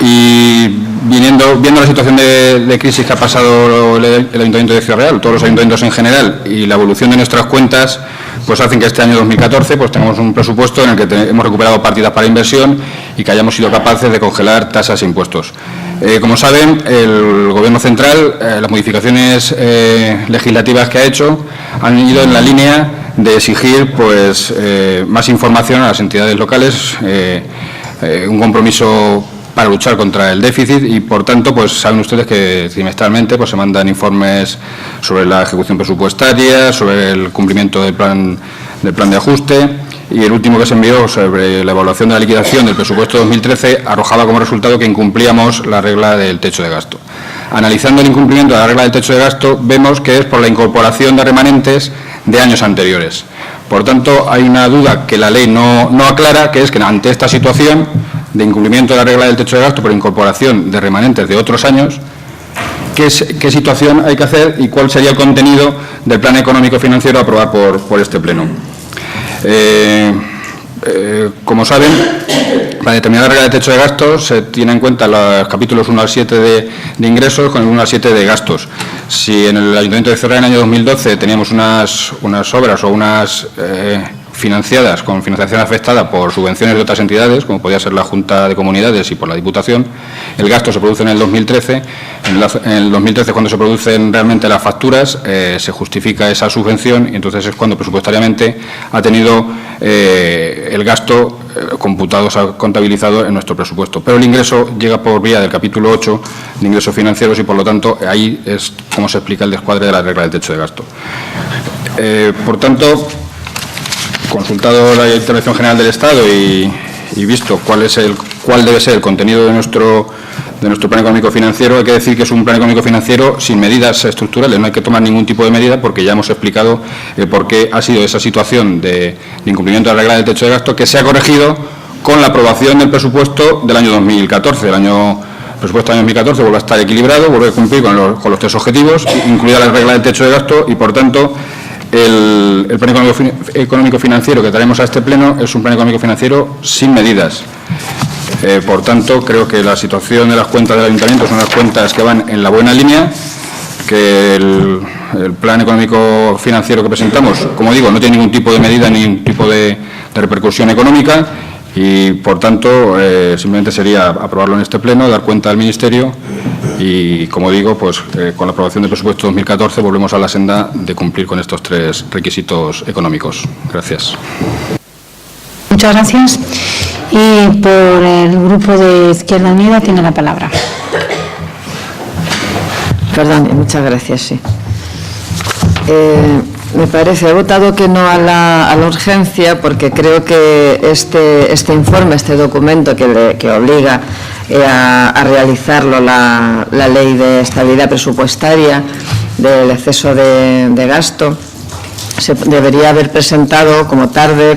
Y viendo la situación de crisis que ha pasado el Ayuntamiento de Ciudad Real, todos los ayuntamientos en general, y la evolución de nuestras cuentas, pues hacen que este año 2014 pues tengamos un presupuesto en el que hemos recuperado partidas para inversión y que hayamos sido capaces de congelar tasas e impuestos. Como saben, el Gobierno central, las modificaciones legislativas que ha hecho han ido en la línea de exigir pues más información a las entidades locales, un compromiso para luchar contra el déficit y, por tanto, pues saben ustedes que trimestralmente pues se mandan informes sobre la ejecución presupuestaria, sobre el cumplimiento del plan de ajuste, y el último que se envió sobre la evaluación de la liquidación del presupuesto 2013 arrojaba como resultado que incumplíamos la regla del techo de gasto. Analizando el incumplimiento de la regla del techo de gasto, vemos que es por la incorporación de remanentes de años anteriores. Por tanto, hay una duda que la ley no aclara, que es que ante esta situación de incumplimiento de la regla del techo de gasto por incorporación de remanentes de otros años, ¿qué situación hay que hacer y cuál sería el contenido del plan económico financiero a aprobar por este Pleno? Como saben, para determinar la regla de techo de gastos se tiene en cuenta los capítulos 1 al 7 de ingresos con el 1 al 7 de gastos. Si en el Ayuntamiento de Ciudad Real en el año 2012 teníamos unas obras o unas financiadas con financiación afectada por subvenciones de otras entidades, como podía ser la Junta de Comunidades y por la Diputación. El gasto se produce en el 2013. En el 2013, cuando se producen realmente las facturas, se justifica esa subvención y entonces es cuando presupuestariamente ha tenido el gasto computado, o sea, contabilizado en nuestro presupuesto. Pero el ingreso llega por vía del capítulo 8 de ingresos financieros y, por lo tanto, ahí es como se explica el descuadre de la regla del techo de gasto. Por tanto, consultado la Intervención General del Estado y visto cuál debe ser el contenido de nuestro plan económico financiero, hay que decir que es un plan económico financiero sin medidas estructurales. No hay que tomar ningún tipo de medida porque ya hemos explicado por qué ha sido esa situación de incumplimiento de la regla del techo de gasto, que se ha corregido con la aprobación del presupuesto del año 2014. El presupuesto del año 2014 vuelve a estar equilibrado, vuelve a cumplir con los tres objetivos, incluida la regla del techo de gasto, y por tanto el plan económico financiero que traemos a este pleno es un plan económico financiero sin medidas. Por tanto, creo que la situación de las cuentas del Ayuntamiento son unas cuentas que van en la buena línea, que el plan económico financiero que presentamos, como digo, no tiene ningún tipo de medida ni ningún tipo de repercusión económica y, por tanto, simplemente sería aprobarlo en este pleno, dar cuenta al Ministerio y, como digo, pues con la aprobación del presupuesto 2014 volvemos a la senda de cumplir con estos tres requisitos económicos. Gracias. Muchas gracias. Y por el Grupo de Izquierda Unida tiene la palabra. Perdón, muchas gracias, sí. Me parece, he votado que no a la urgencia porque creo que este informe, este documento que obliga a realizarlo la Ley de Estabilidad Presupuestaria del exceso de gasto, se debería haber presentado como tarde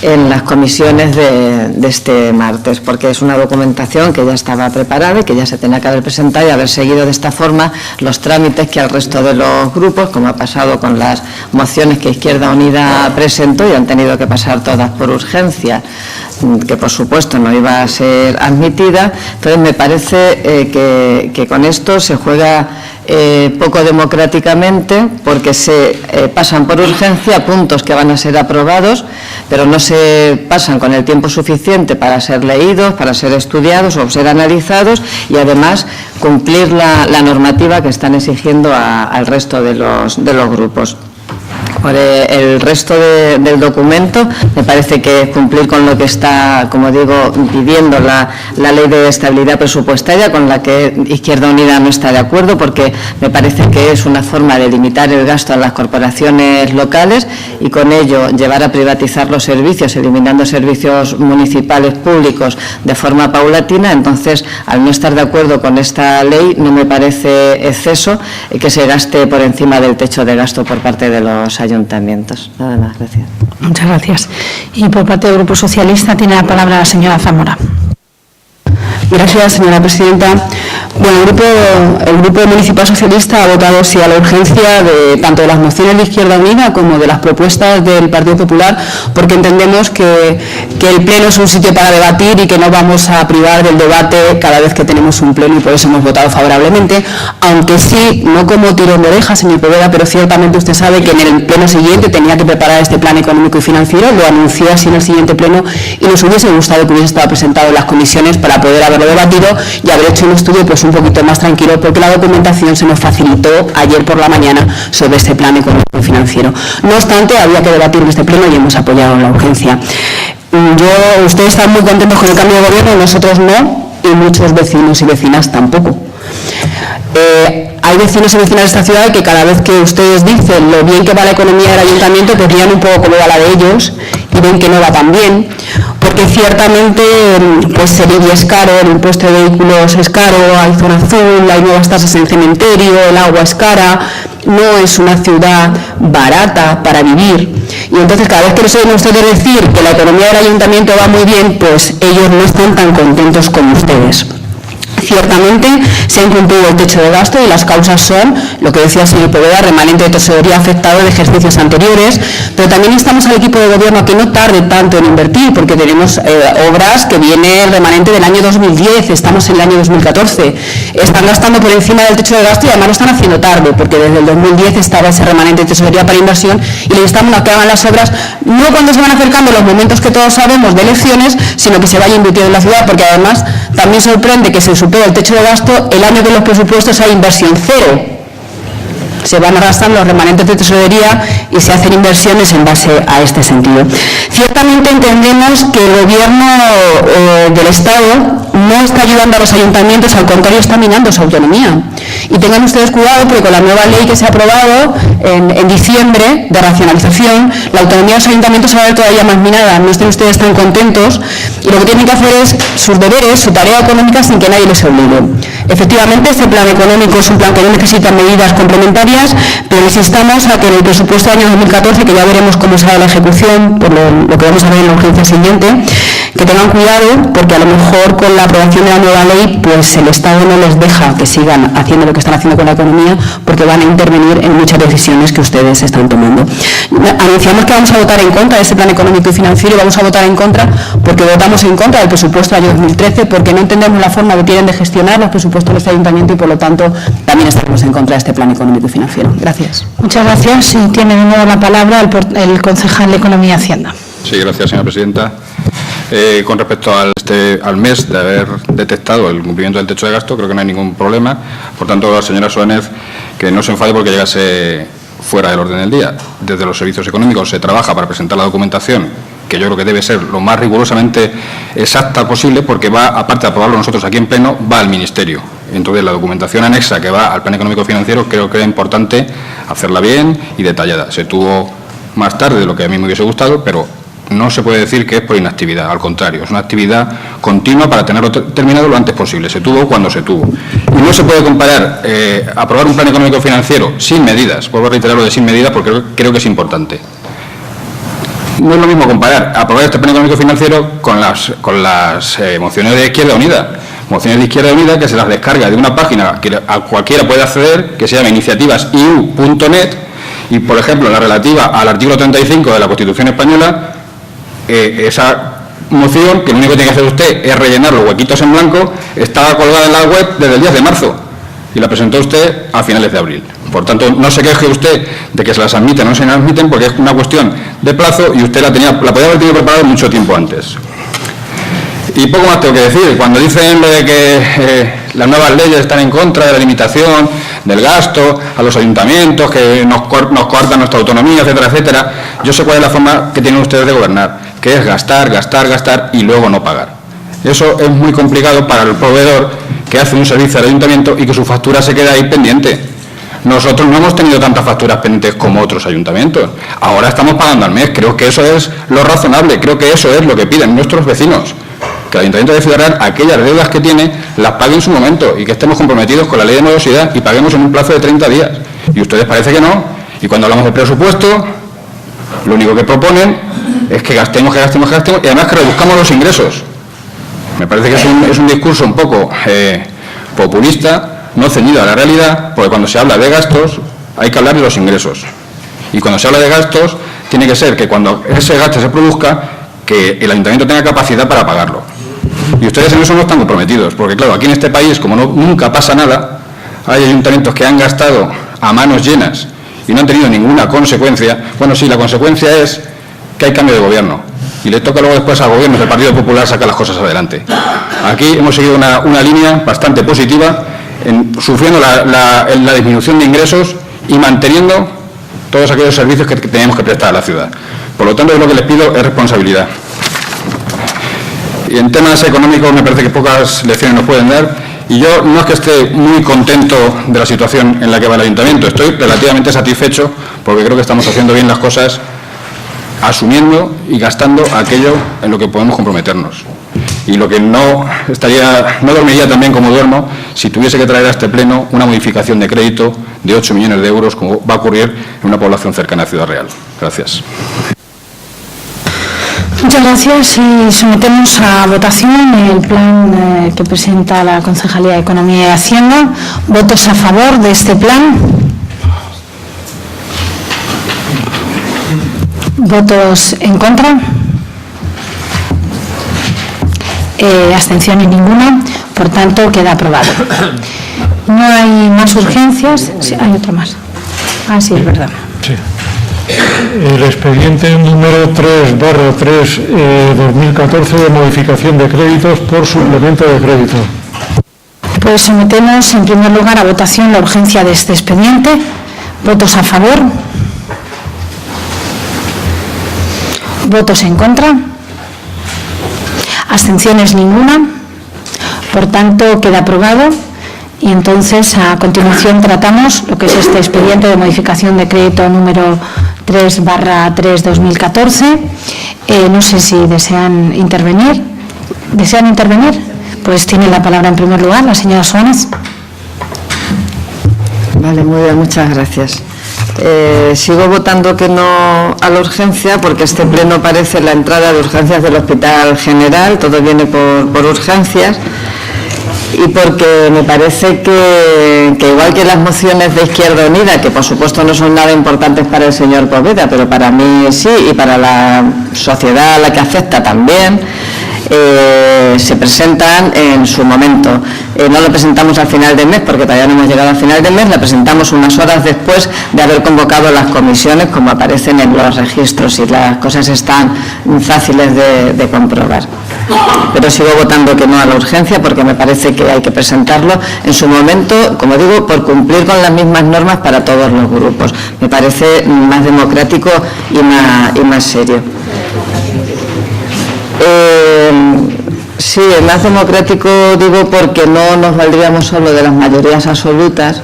en las comisiones de este martes, porque es una documentación que ya estaba preparada y que ya se tenía que haber presentado y haber seguido de esta forma los trámites que al resto de los grupos, como ha pasado con las mociones que Izquierda Unida presentó y han tenido que pasar todas por urgencia, que por supuesto no iba a ser admitida. Entonces me parece que con esto se juega poco democráticamente, porque se pasan por urgencia puntos que van a ser aprobados, pero no se pasan con el tiempo suficiente para ser leídos, para ser estudiados o ser analizados y además cumplir la normativa que están exigiendo al resto de los grupos. Por el resto del documento me parece que es cumplir con lo que está, como digo, pidiendo la Ley de Estabilidad Presupuestaria, con la que Izquierda Unida no está de acuerdo, porque me parece que es una forma de limitar el gasto a las corporaciones locales y con ello llevar a privatizar los servicios, eliminando servicios municipales públicos de forma paulatina. Entonces, al no estar de acuerdo con esta ley, no me parece exceso que se gaste por encima del techo de gasto por parte de los ayuntamientos. Nada más, gracias. Muchas gracias. Y por parte del Grupo Socialista tiene la palabra la señora Zamora. Gracias, señora presidenta. Bueno, el Grupo Municipal Socialista ha votado sí a la urgencia tanto de las mociones de Izquierda Unida como de las propuestas del Partido Popular, porque entendemos que el Pleno es un sitio para debatir y que no vamos a privar del debate cada vez que tenemos un Pleno, y por eso hemos votado favorablemente, aunque sí, no como tirón de orejas, señor Poveda, pero ciertamente usted sabe que en el Pleno siguiente tenía que preparar este plan económico y financiero, lo anunció así en el siguiente Pleno y nos hubiese gustado que hubiese estado presentado en las comisiones para poder haberlo debatido y haber hecho un estudio pues un poquito más tranquilo, porque la documentación se nos facilitó ayer por la mañana sobre este plan económico y financiero. No obstante, había que debatir en este pleno y hemos apoyado la urgencia. Ustedes están muy contentos con el cambio de gobierno, nosotros no, y muchos vecinos y vecinas tampoco. Hay vecinos y vecinas de esta ciudad que cada vez que ustedes dicen lo bien que va la economía del ayuntamiento, pues miran un poco cómo va la de ellos y ven que no va tan bien, porque ciertamente pues el IBI es caro, el impuesto de vehículos es caro, hay zona azul, hay nuevas tasas en cementerio, el agua es cara, no es una ciudad barata para vivir. Y entonces cada vez que les oyen ustedes decir que la economía del ayuntamiento va muy bien, pues ellos no están tan contentos como ustedes. ciertamente se ha incumplido el techo de gasto y las causas son, lo que decía el señor Poveda, remanente de tesorería afectado de ejercicios anteriores, pero también instamos al equipo de gobierno a que no tarde tanto en invertir, porque tenemos obras que viene el remanente del año 2010, estamos en el año 2014, están gastando por encima del techo de gasto y además lo están haciendo tarde, porque desde el 2010 estaba ese remanente de tesorería para inversión y le instamos a que hagan las obras no cuando se van acercando los momentos que todos sabemos de elecciones, sino que se vaya invirtiendo en la ciudad, porque además también sorprende que se supere el techo de gasto el año de los presupuestos hay inversión cero. Se van gastando los remanentes de tesorería y se hacen inversiones en base a este sentido. Ciertamente entendemos que el gobierno del Estado no está ayudando a los ayuntamientos, al contrario está minando su autonomía. Y tengan ustedes cuidado porque con la nueva ley que se ha aprobado en diciembre de racionalización, la autonomía de los ayuntamientos se va a ver todavía más minada. No estén ustedes tan contentos y lo que tienen que hacer es sus deberes, su tarea económica sin que nadie les obligue. Efectivamente, este plan económico es un plan que no necesita medidas complementarias, pero les instamos a que en el presupuesto del año 2014, que ya veremos cómo será la ejecución, por lo que vamos a ver en la urgencia siguiente, que tengan cuidado porque a lo mejor con la aprobación de la nueva ley pues el Estado no les deja que sigan haciendo lo que están haciendo con la economía porque van a intervenir en muchas decisiones que ustedes están tomando. Anunciamos que vamos a votar en contra de este plan económico y financiero y vamos a votar en contra porque votamos en contra del presupuesto del año 2013 porque no entendemos la forma que tienen de gestionar los presupuestos de este ayuntamiento y por lo tanto también estaremos en contra de este plan económico y financiero. Gracias. Muchas gracias. Y tiene de nuevo la palabra el concejal de Economía y Hacienda. Sí, gracias, señora presidenta. Con respecto al mes de haber detectado el cumplimiento del techo de gasto, creo que no hay ningún problema. Por tanto, la señora Soenez, que no se enfade porque llegase fuera del orden del día. Desde los servicios económicos se trabaja para presentar la documentación, que yo creo que debe ser lo más rigurosamente exacta posible, porque va, aparte de aprobarlo nosotros aquí en pleno, va al Ministerio. Entonces, la documentación anexa que va al plan económico financiero creo que era importante hacerla bien y detallada. Se tuvo más tarde de lo que a mí me hubiese gustado, pero no se puede decir que es por inactividad, al contrario, es una actividad continua para tenerlo terminado lo antes posible. Se tuvo cuando se tuvo. Y no se puede comparar aprobar un plan económico financiero sin medidas, vuelvo a reiterar lo de sin medidas porque creo que es importante. No es lo mismo comparar aprobar este plan económico financiero con las mociones de Izquierda Unida. Mociones de Izquierda Unida que se las descarga de una página que a cualquiera puede acceder, que se llama iniciativasiu.net, y por ejemplo la relativa al artículo 35 de la Constitución Española, esa moción, que lo único que tiene que hacer usted es rellenar los huequitos en blanco, estaba colgada en la web desde el 10 de marzo y la presentó usted a finales de abril. Por tanto, no se queje usted de que se las admiten o no se las admiten porque es una cuestión de plazo y usted la podía haber tenido preparada mucho tiempo antes. Y poco más tengo que decir. Cuando dicen lo de que las nuevas leyes están en contra de la limitación del gasto a los ayuntamientos, que nos coartan nuestra autonomía, etcétera, etcétera, yo sé cuál es la forma que tienen ustedes de gobernar, que es gastar, gastar, gastar y luego no pagar. Eso es muy complicado para el proveedor que hace un servicio al ayuntamiento y que su factura se queda ahí pendiente. Nosotros no hemos tenido tantas facturas pendientes como otros ayuntamientos. Ahora estamos pagando al mes. Creo que eso es lo razonable. Creo que eso es lo que piden nuestros vecinos. Que el Ayuntamiento de Ciudad Real, aquellas deudas que tiene, las pague en su momento y que estemos comprometidos con la ley de morosidad y paguemos en un plazo de 30 días. Y ustedes parece que no. Y cuando hablamos de presupuesto, lo único que proponen es que gastemos, y además que reduzcamos los ingresos. Me parece que es un discurso un poco populista, no ceñido a la realidad, porque cuando se habla de gastos hay que hablar de los ingresos. Y cuando se habla de gastos, tiene que ser que cuando ese gasto se produzca, que el ayuntamiento tenga capacidad para pagarlo. Y ustedes en eso no están comprometidos, porque claro, aquí en este país, como nunca pasa nada, hay ayuntamientos que han gastado a manos llenas y no han tenido ninguna consecuencia. Bueno, sí, la consecuencia es que hay cambio de gobierno y le toca luego después al gobierno del Partido Popular sacar las cosas adelante. Aquí hemos seguido una línea bastante positiva, sufriendo la disminución de ingresos y manteniendo todos aquellos servicios que tenemos que prestar a la ciudad. Por lo tanto, lo que les pido es responsabilidad. Y en temas económicos me parece que pocas lecciones nos pueden dar. Y yo no es que esté muy contento de la situación en la que va el ayuntamiento. Estoy relativamente satisfecho porque creo que estamos haciendo bien las cosas, asumiendo y gastando aquello en lo que podemos comprometernos. Y lo que no dormiría tan bien como duermo si tuviese que traer a este pleno una modificación de crédito de 8 millones de euros, como va a ocurrir en una población cercana a Ciudad Real. Gracias. Muchas gracias y sometemos a votación el plan que presenta la Concejalía de Economía y Hacienda. ¿Votos a favor de este plan? ¿Votos en contra? Abstenciones ninguna, por tanto queda aprobado. No hay más urgencias. Sí, hay otra más. Ah, sí, es verdad. Sí. El expediente número 3/3/2014 de modificación de créditos por suplemento de crédito. Pues sometemos en primer lugar a votación la urgencia de este expediente. ¿Votos a favor? ¿Votos en contra? Abstenciones ninguna. Por tanto, queda aprobado. Y entonces, a continuación, tratamos lo que es este expediente de modificación de crédito número 3/3/2014. No sé si desean intervenir. ¿Desean intervenir? Pues tiene la palabra en primer lugar la señora Suárez. Vale, muy bien, muchas gracias. Sigo votando que no a la urgencia porque este pleno parece la entrada de urgencias del Hospital General, todo viene por urgencias. Y porque me parece que igual que las mociones de Izquierda Unida, que por supuesto no son nada importantes para el señor Poveda, pero para mí sí, y para la sociedad a la que afecta también, se presentan en su momento. No lo presentamos al final del mes porque todavía no hemos llegado al final del mes, la presentamos unas horas después de haber convocado las comisiones, como aparecen en los registros, y las cosas están fáciles de comprobar. Pero sigo votando que no a la urgencia porque me parece que hay que presentarlo en su momento, como digo, por cumplir con las mismas normas para todos los grupos. Me parece más democrático y más serio. Sí, más democrático digo porque no nos valdríamos solo de las mayorías absolutas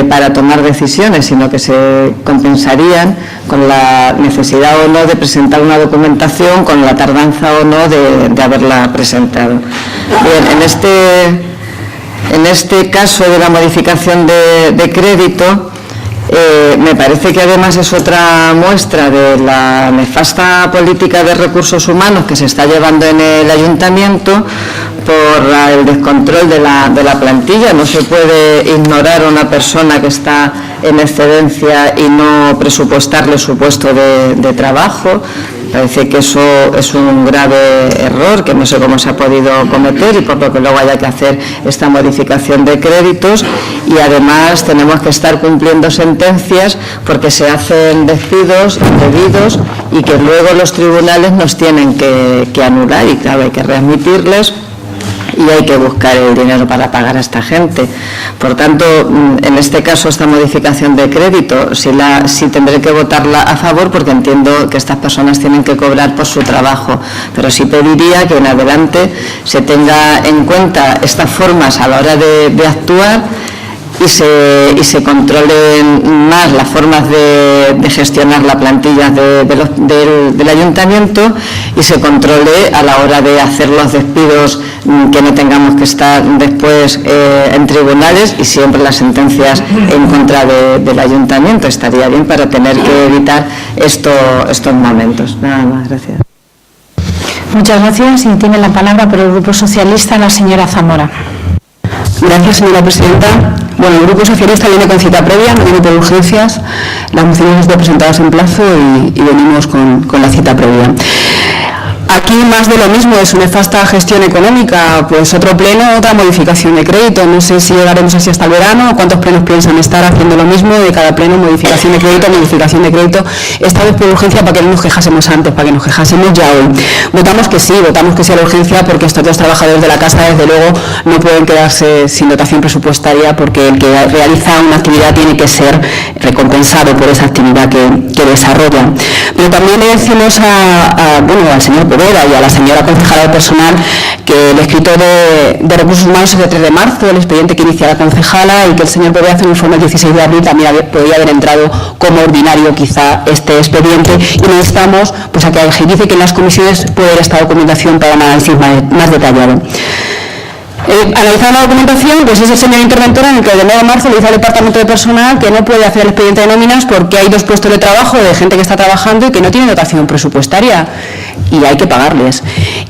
para tomar decisiones, sino que se compensarían con la necesidad o no de presentar una documentación, con la tardanza o no de haberla presentado. Bien, en este caso de la modificación de crédito, me parece que además es otra muestra de la nefasta política de recursos humanos que se está llevando en el ayuntamiento por el descontrol de la plantilla. No se puede ignorar a una persona que está en excedencia y no presupuestarle su puesto de trabajo. Parece que eso es un grave error que no sé cómo se ha podido cometer y por lo que luego haya que hacer esta modificación de créditos, y además tenemos que estar cumpliendo sentencias porque se hacen despidos indebidos y que luego los tribunales nos tienen que anular, y claro, hay que readmitirles y hay que buscar el dinero para pagar a esta gente. Por tanto, en este caso, esta modificación de crédito, sí tendré que votarla a favor porque entiendo que estas personas tienen que cobrar por su trabajo, pero sí pediría que en adelante se tenga en cuenta estas formas a la hora de actuar y se controlen más las formas de gestionar la plantilla del ayuntamiento, y se controle a la hora de hacer los despidos, que no tengamos que estar después en tribunales y siempre las sentencias en contra del ayuntamiento. Estaría bien para tener que evitar estos momentos. Nada más, gracias. Muchas gracias, y tiene la palabra por el Grupo Socialista la señora Zamora. Gracias, señora presidenta. Bueno, el Grupo Socialista viene con cita previa, no viene por urgencias. Las mociones están presentadas en plazo y venimos con la cita previa. Aquí más de lo mismo, es una nefasta gestión económica, pues otro pleno, otra modificación de crédito. No sé si llegaremos así hasta el verano, o cuántos plenos piensan estar haciendo lo mismo, de cada pleno modificación de crédito, esta vez por urgencia para que no nos quejásemos antes, para que nos quejásemos ya hoy. Votamos que sí a la urgencia porque estos dos trabajadores de la casa desde luego no pueden quedarse sin dotación presupuestaria, porque el que realiza una actividad tiene que ser recompensado por esa actividad que desarrolla. Pero también le decimos al señor Poveda y a la señora concejala de personal que el escrito de recursos humanos es de 3 de marzo, el expediente que inicia la concejala, y que el señor Poveda hace un informe el 16 de abril, también podría haber entrado como ordinario quizá este expediente, y necesitamos pues a que agilice que en las comisiones pueda ir esta documentación para un análisis más detallado. Analizando la documentación, pues es el señor interventor en el que el 9 de marzo le dice al departamento de personal que no puede hacer el expediente de nóminas porque hay 2 puestos de trabajo de gente que está trabajando y que no tiene dotación presupuestaria. y hay que pagarles.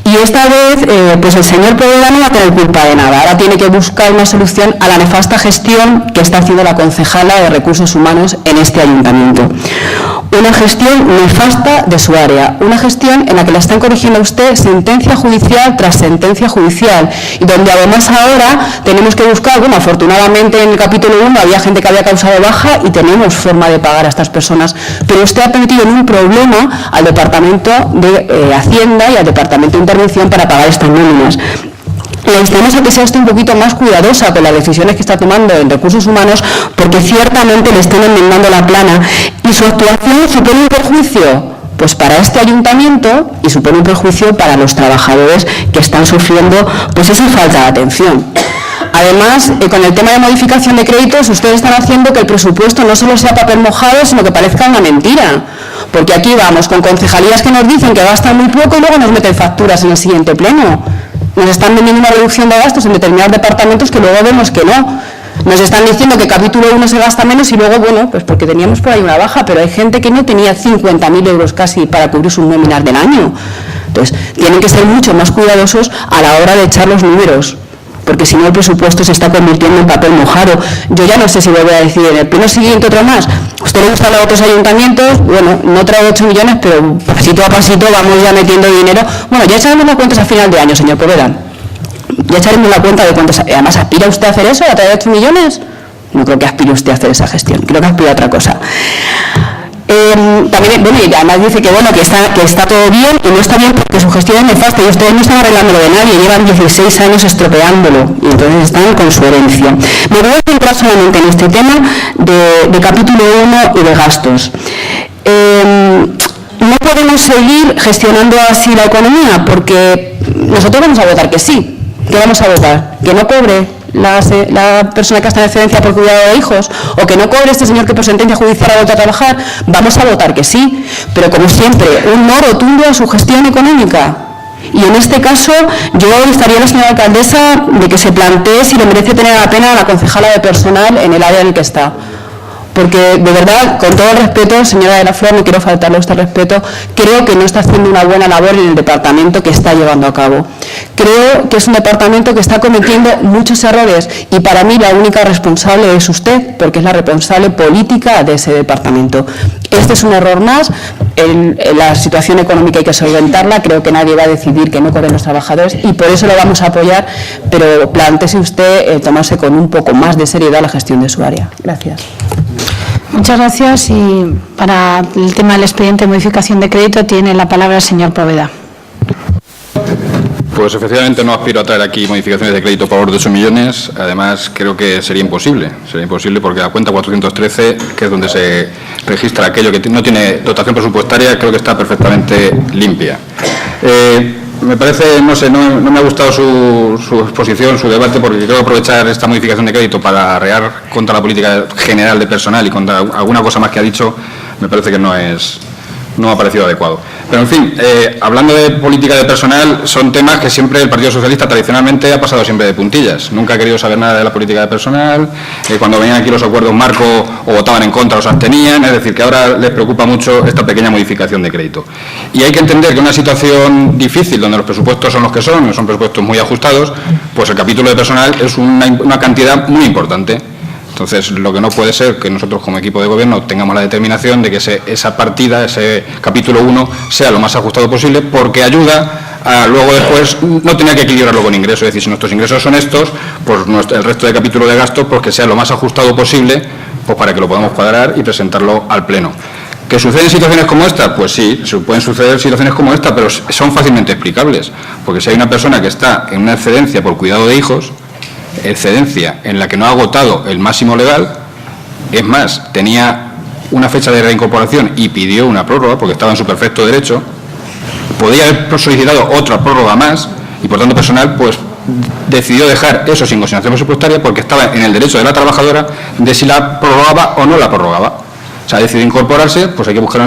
Y esta vez, pues el señor Poveda no va a tener culpa de nada, ahora tiene que buscar una solución a la nefasta gestión que está haciendo la concejala de Recursos Humanos en este ayuntamiento. Una gestión nefasta de su área, una gestión en la que la están corrigiendo a usted sentencia judicial tras sentencia judicial, y donde además ahora tenemos que buscar, bueno, afortunadamente en el capítulo 1 había gente que había causado baja y tenemos forma de pagar a estas personas, pero usted ha metido en un problema al Departamento de Hacienda y al Departamento de Intervención para pagar estas nóminas. Le instamos a que sea usted un poquito más cuidadosa con las decisiones que está tomando en Recursos Humanos, porque ciertamente le están enmendando la plana y su actuación supone un perjuicio pues para este ayuntamiento y supone un perjuicio para los trabajadores que están sufriendo pues esa falta de atención. Además, con el tema de modificación de créditos, ustedes están haciendo que el presupuesto no solo sea papel mojado, sino que parezca una mentira. Porque aquí vamos con concejalías que nos dicen que gastan muy poco y luego nos meten facturas en el siguiente pleno. Nos están vendiendo una reducción de gastos en determinados departamentos que luego vemos que no. Nos están diciendo que capítulo 1 se gasta menos y luego, bueno, pues porque teníamos por ahí una baja, pero hay gente que no tenía 50.000 euros casi para cubrir sus nóminas del año. Entonces, tienen que ser mucho más cuidadosos a la hora de echar los números, porque si no el presupuesto se está convirtiendo en papel mojado. Yo ya no sé si voy a decir en el pleno siguiente otro más. Usted le gusta a otros ayuntamientos, bueno, no trae 8 millones, pero pasito a pasito vamos ya metiendo dinero. Bueno, ya echaremos las cuentas a final de año, señor Poveda. Ya echaremos la cuenta de cuántos. Además, ¿aspira usted a hacer eso, a traer 8 millones? No creo que aspire usted a hacer esa gestión, creo que aspira a otra cosa. También, bueno, y además dice que bueno, que está todo bien y no está bien porque su gestión es nefasta y ustedes no están arreglándolo de nadie, llevan 16 años estropeándolo y entonces están con su herencia. Me voy a centrar solamente en este tema de capítulo 1 y de gastos. No podemos seguir gestionando así la economía porque nosotros vamos a votar que sí. ¿Qué vamos a votar? ¿Que no cobre la persona que está en excedencia por cuidado de hijos? ¿O que no cobre este señor que por sentencia judicial ha vuelto a trabajar? Vamos a votar que sí, pero como siempre, un no rotundo a su gestión económica. Y en este caso, yo estaría a la señora alcaldesa de que se plantee si le merece tener la pena a la concejala de personal en el área en el que está. Porque, de verdad, con todo el respeto, señora de la Flor, no quiero faltarle a usted respeto, creo que no está haciendo una buena labor en el departamento que está llevando a cabo. Creo que es un departamento que está cometiendo muchos errores y para mí la única responsable es usted, porque es la responsable política de ese departamento. Este es un error más, la situación económica hay que solventarla, creo que nadie va a decidir que no cobren los trabajadores y por eso lo vamos a apoyar, pero plantéese usted tomarse con un poco más de seriedad la gestión de su área. Gracias. Muchas gracias y para el tema del expediente de modificación de crédito tiene la palabra el señor Poveda. Pues efectivamente no aspiro a traer aquí modificaciones de crédito por valor de 8 millones, además creo que sería imposible porque la cuenta 413, que es donde se registra aquello que no tiene dotación presupuestaria, creo que está perfectamente limpia. Me parece, no sé, no me ha gustado su exposición, su debate, porque quiero aprovechar esta modificación de crédito para arrear contra la política general de personal y contra alguna cosa más que ha dicho, me parece que no me ha parecido adecuado. Pero, en fin, hablando de política de personal, son temas que siempre el Partido Socialista tradicionalmente ha pasado siempre de puntillas. Nunca ha querido saber nada de la política de personal. Cuando venían aquí los acuerdos marco o votaban en contra o se abstenían. Es decir, que ahora les preocupa mucho esta pequeña modificación de crédito. Y hay que entender que una situación difícil, donde los presupuestos son los que son presupuestos muy ajustados, pues el capítulo de personal es una cantidad muy importante. Entonces, lo que no puede ser que nosotros como equipo de gobierno tengamos la determinación de que esa partida, ese capítulo 1, sea lo más ajustado posible, porque ayuda a luego después no tener que equilibrarlo con ingresos. Es decir, si nuestros ingresos son estos, pues el resto de capítulo de gastos, pues que sea lo más ajustado posible, pues para que lo podamos cuadrar y presentarlo al Pleno. ¿Que suceden situaciones como esta? Pues sí, pueden suceder situaciones como esta, pero son fácilmente explicables. Porque si hay una persona que está en una excedencia por cuidado de hijos, excedencia en la que no ha agotado el máximo legal, es más, tenía una fecha de reincorporación y pidió una prórroga porque estaba en su perfecto derecho, podía haber solicitado otra prórroga más y por tanto personal pues decidió dejar eso sin consignación presupuestaria porque estaba en el derecho de la trabajadora de si la prorrogaba o no la prorrogaba. O sea, decidió incorporarse, pues hay que buscar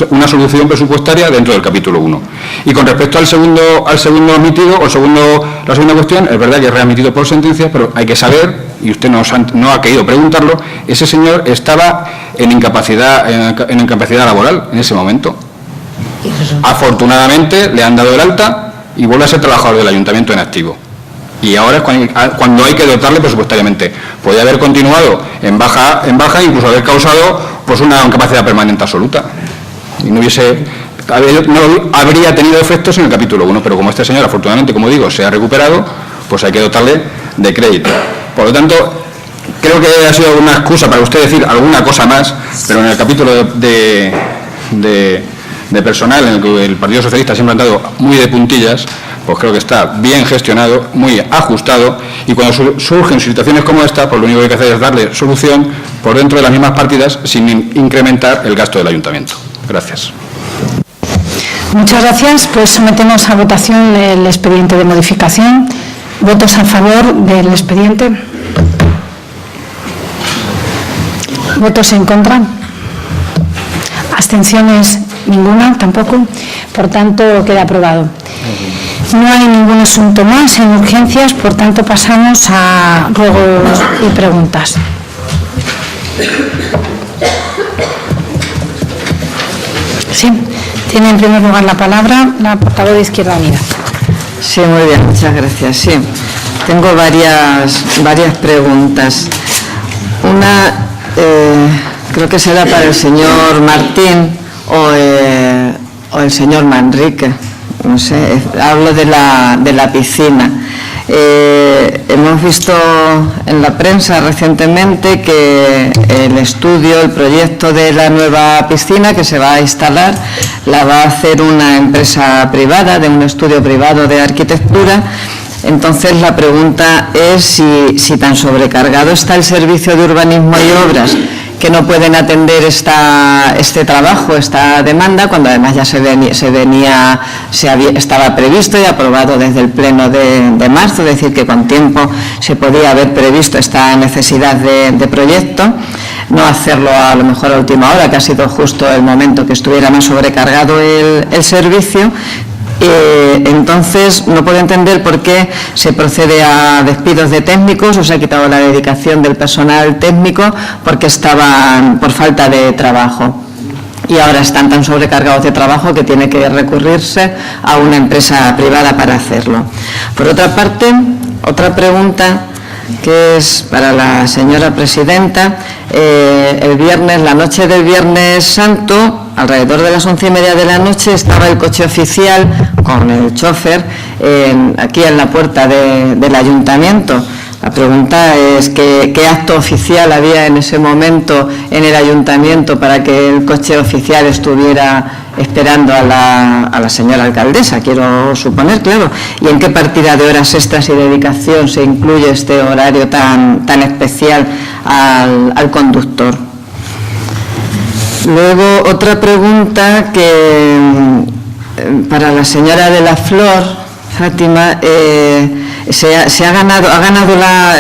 una solución presupuestaria dentro del capítulo 1. Y con respecto al segundo admitido, o la segunda cuestión, es verdad que es readmitido por sentencia, pero hay que saber, y usted no ha querido preguntarlo, ese señor estaba en incapacidad laboral en ese momento. Afortunadamente le han dado el alta y vuelve a ser trabajador del ayuntamiento en activo. Y ahora es cuando hay que dotarle presupuestariamente. Podría haber continuado en baja, incluso haber causado pues una incapacidad permanente absoluta. Y no habría tenido efectos en el capítulo 1, pero como este señor, afortunadamente, como digo, se ha recuperado, pues hay que dotarle de crédito. Por lo tanto, creo que ha sido una excusa para usted decir alguna cosa más, pero en el capítulo de personal, en el que el Partido Socialista siempre ha andado muy de puntillas, pues creo que está bien gestionado, muy ajustado, y cuando surgen situaciones como esta, pues lo único que hay que hacer es darle solución por dentro de las mismas partidas sin incrementar el gasto del ayuntamiento. Gracias. Muchas gracias. Pues sometemos a votación el expediente de modificación. ¿Votos a favor del expediente? ¿Votos en contra? ¿Abstenciones? Ninguna, tampoco. Por tanto, queda aprobado. No hay ningún asunto más en urgencias, por tanto pasamos a ruegos y preguntas. Sí, tiene en primer lugar la palabra la portavoz de Izquierda Unida. Sí, muy bien, muchas gracias. Sí, tengo varias preguntas. Una, creo que será para el señor Martín o el señor Manrique. No sé, hablo de la piscina. Hemos visto en la prensa recientemente que el proyecto de la nueva piscina que se va a instalar, la va a hacer una empresa privada, de un estudio privado de arquitectura. Entonces la pregunta es si tan sobrecargado está el servicio de urbanismo y obras que no pueden atender este trabajo, esta demanda, cuando además ya estaba previsto y aprobado desde el pleno de marzo, es decir, que con tiempo se podía haber previsto esta necesidad de proyecto, no hacerlo a lo mejor a última hora, que ha sido justo el momento que estuviera más sobrecargado el servicio. Entonces no puedo entender por qué se procede a despidos de técnicos o se ha quitado la dedicación del personal técnico porque estaban por falta de trabajo y ahora están tan sobrecargados de trabajo que tiene que recurrirse a una empresa privada para hacerlo. Por otra parte, otra pregunta que es para la señora presidenta. La noche del Viernes Santo, alrededor de las 11:30 de la noche, estaba el coche oficial con el chofer aquí en la puerta del ayuntamiento. La pregunta es ¿qué acto oficial había en ese momento en el ayuntamiento para que el coche oficial estuviera esperando a la señora alcaldesa, quiero suponer, claro? ¿Y en qué partida de horas extras y dedicación se incluye este horario tan especial al conductor? Luego, otra pregunta que para la señora de la Flor, Fátima, se ha ganado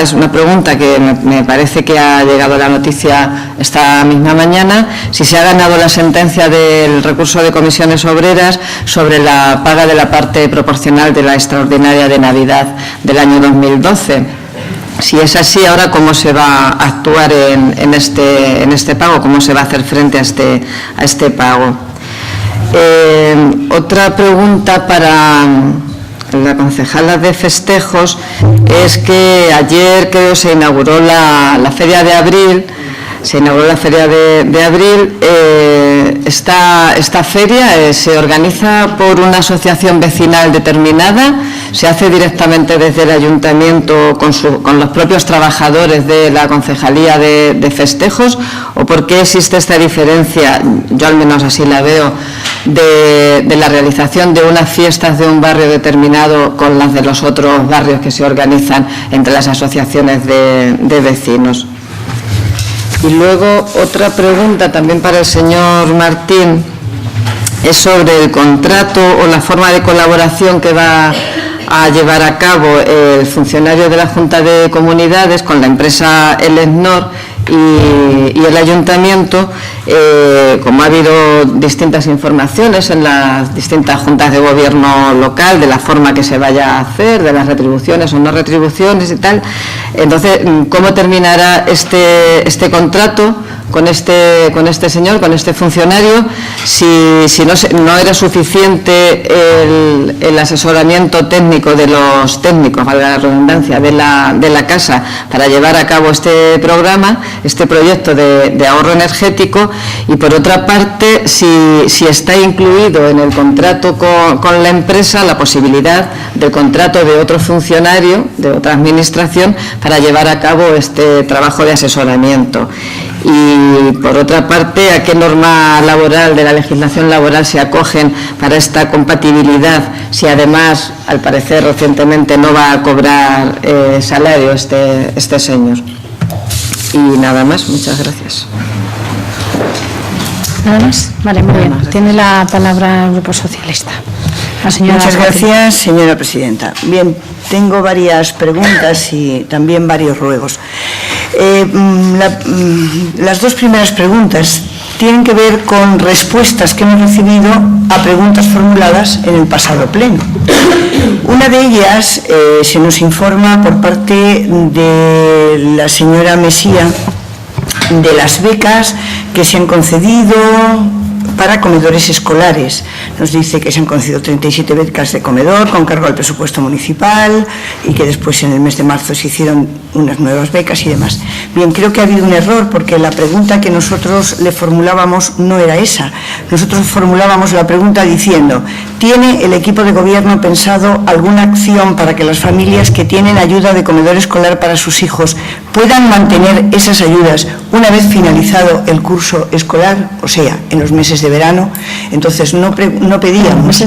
es una pregunta que me parece que ha llegado la noticia esta misma mañana, si se ha ganado la sentencia del recurso de comisiones obreras sobre la paga de la parte proporcional de la extraordinaria de Navidad del año 2012. Si es así, ahora cómo se va a actuar en este pago, cómo se va a hacer frente a este pago. Otra pregunta para la concejala de festejos es que ayer creo se inauguró la Feria de Abril. Esta feria se organiza por una asociación vecinal determinada, se hace directamente desde el ayuntamiento con los propios trabajadores de la concejalía de festejos, o por qué existe esta diferencia, yo al menos así la veo, de la realización de unas fiestas de un barrio determinado con las de los otros barrios que se organizan entre las asociaciones de vecinos. Y luego otra pregunta también para el señor Martín es sobre el contrato o la forma de colaboración que va a llevar a cabo el funcionario de la Junta de Comunidades con la empresa Elesnor y el Ayuntamiento, como ha habido distintas informaciones en las distintas juntas de gobierno local de la forma que se vaya a hacer, de las retribuciones o no retribuciones y tal, entonces, ¿cómo terminará este contrato con este señor, con este funcionario, si no era suficiente el asesoramiento técnico de los técnicos, valga la redundancia, de la casa para llevar a cabo este programa, este proyecto de ahorro energético, y por otra parte, si está incluido en el contrato con la empresa la posibilidad del contrato de otro funcionario, de otra administración, para llevar a cabo este trabajo de asesoramiento. Y por otra parte, ¿a qué norma laboral de la legislación laboral se acogen para esta compatibilidad, si además, al parecer recientemente, no va a cobrar salario este señor? Y nada más, muchas gracias. ¿Nada más? Vale, muy bien. Tiene la palabra el Grupo Socialista. Muchas gracias, señora presidenta. Bien, tengo varias preguntas y también varios ruegos. Las dos primeras preguntas tienen que ver con respuestas que hemos recibido a preguntas formuladas en el pasado pleno. Una de ellas se nos informa por parte de la señora Mesía de las becas que se han concedido para comedores escolares. Nos dice que se han concedido 37 becas de comedor con cargo al presupuesto municipal y que después en el mes de marzo se hicieron unas nuevas becas y demás. Bien, creo que ha habido un error porque la pregunta que nosotros le formulábamos no era esa. Nosotros formulábamos la pregunta diciendo: ¿tiene el equipo de gobierno pensado alguna acción para que las familias que tienen ayuda de comedor escolar para sus hijos puedan mantener esas ayudas una vez finalizado el curso escolar, o sea, en los meses de verano? Entonces no pedíamos,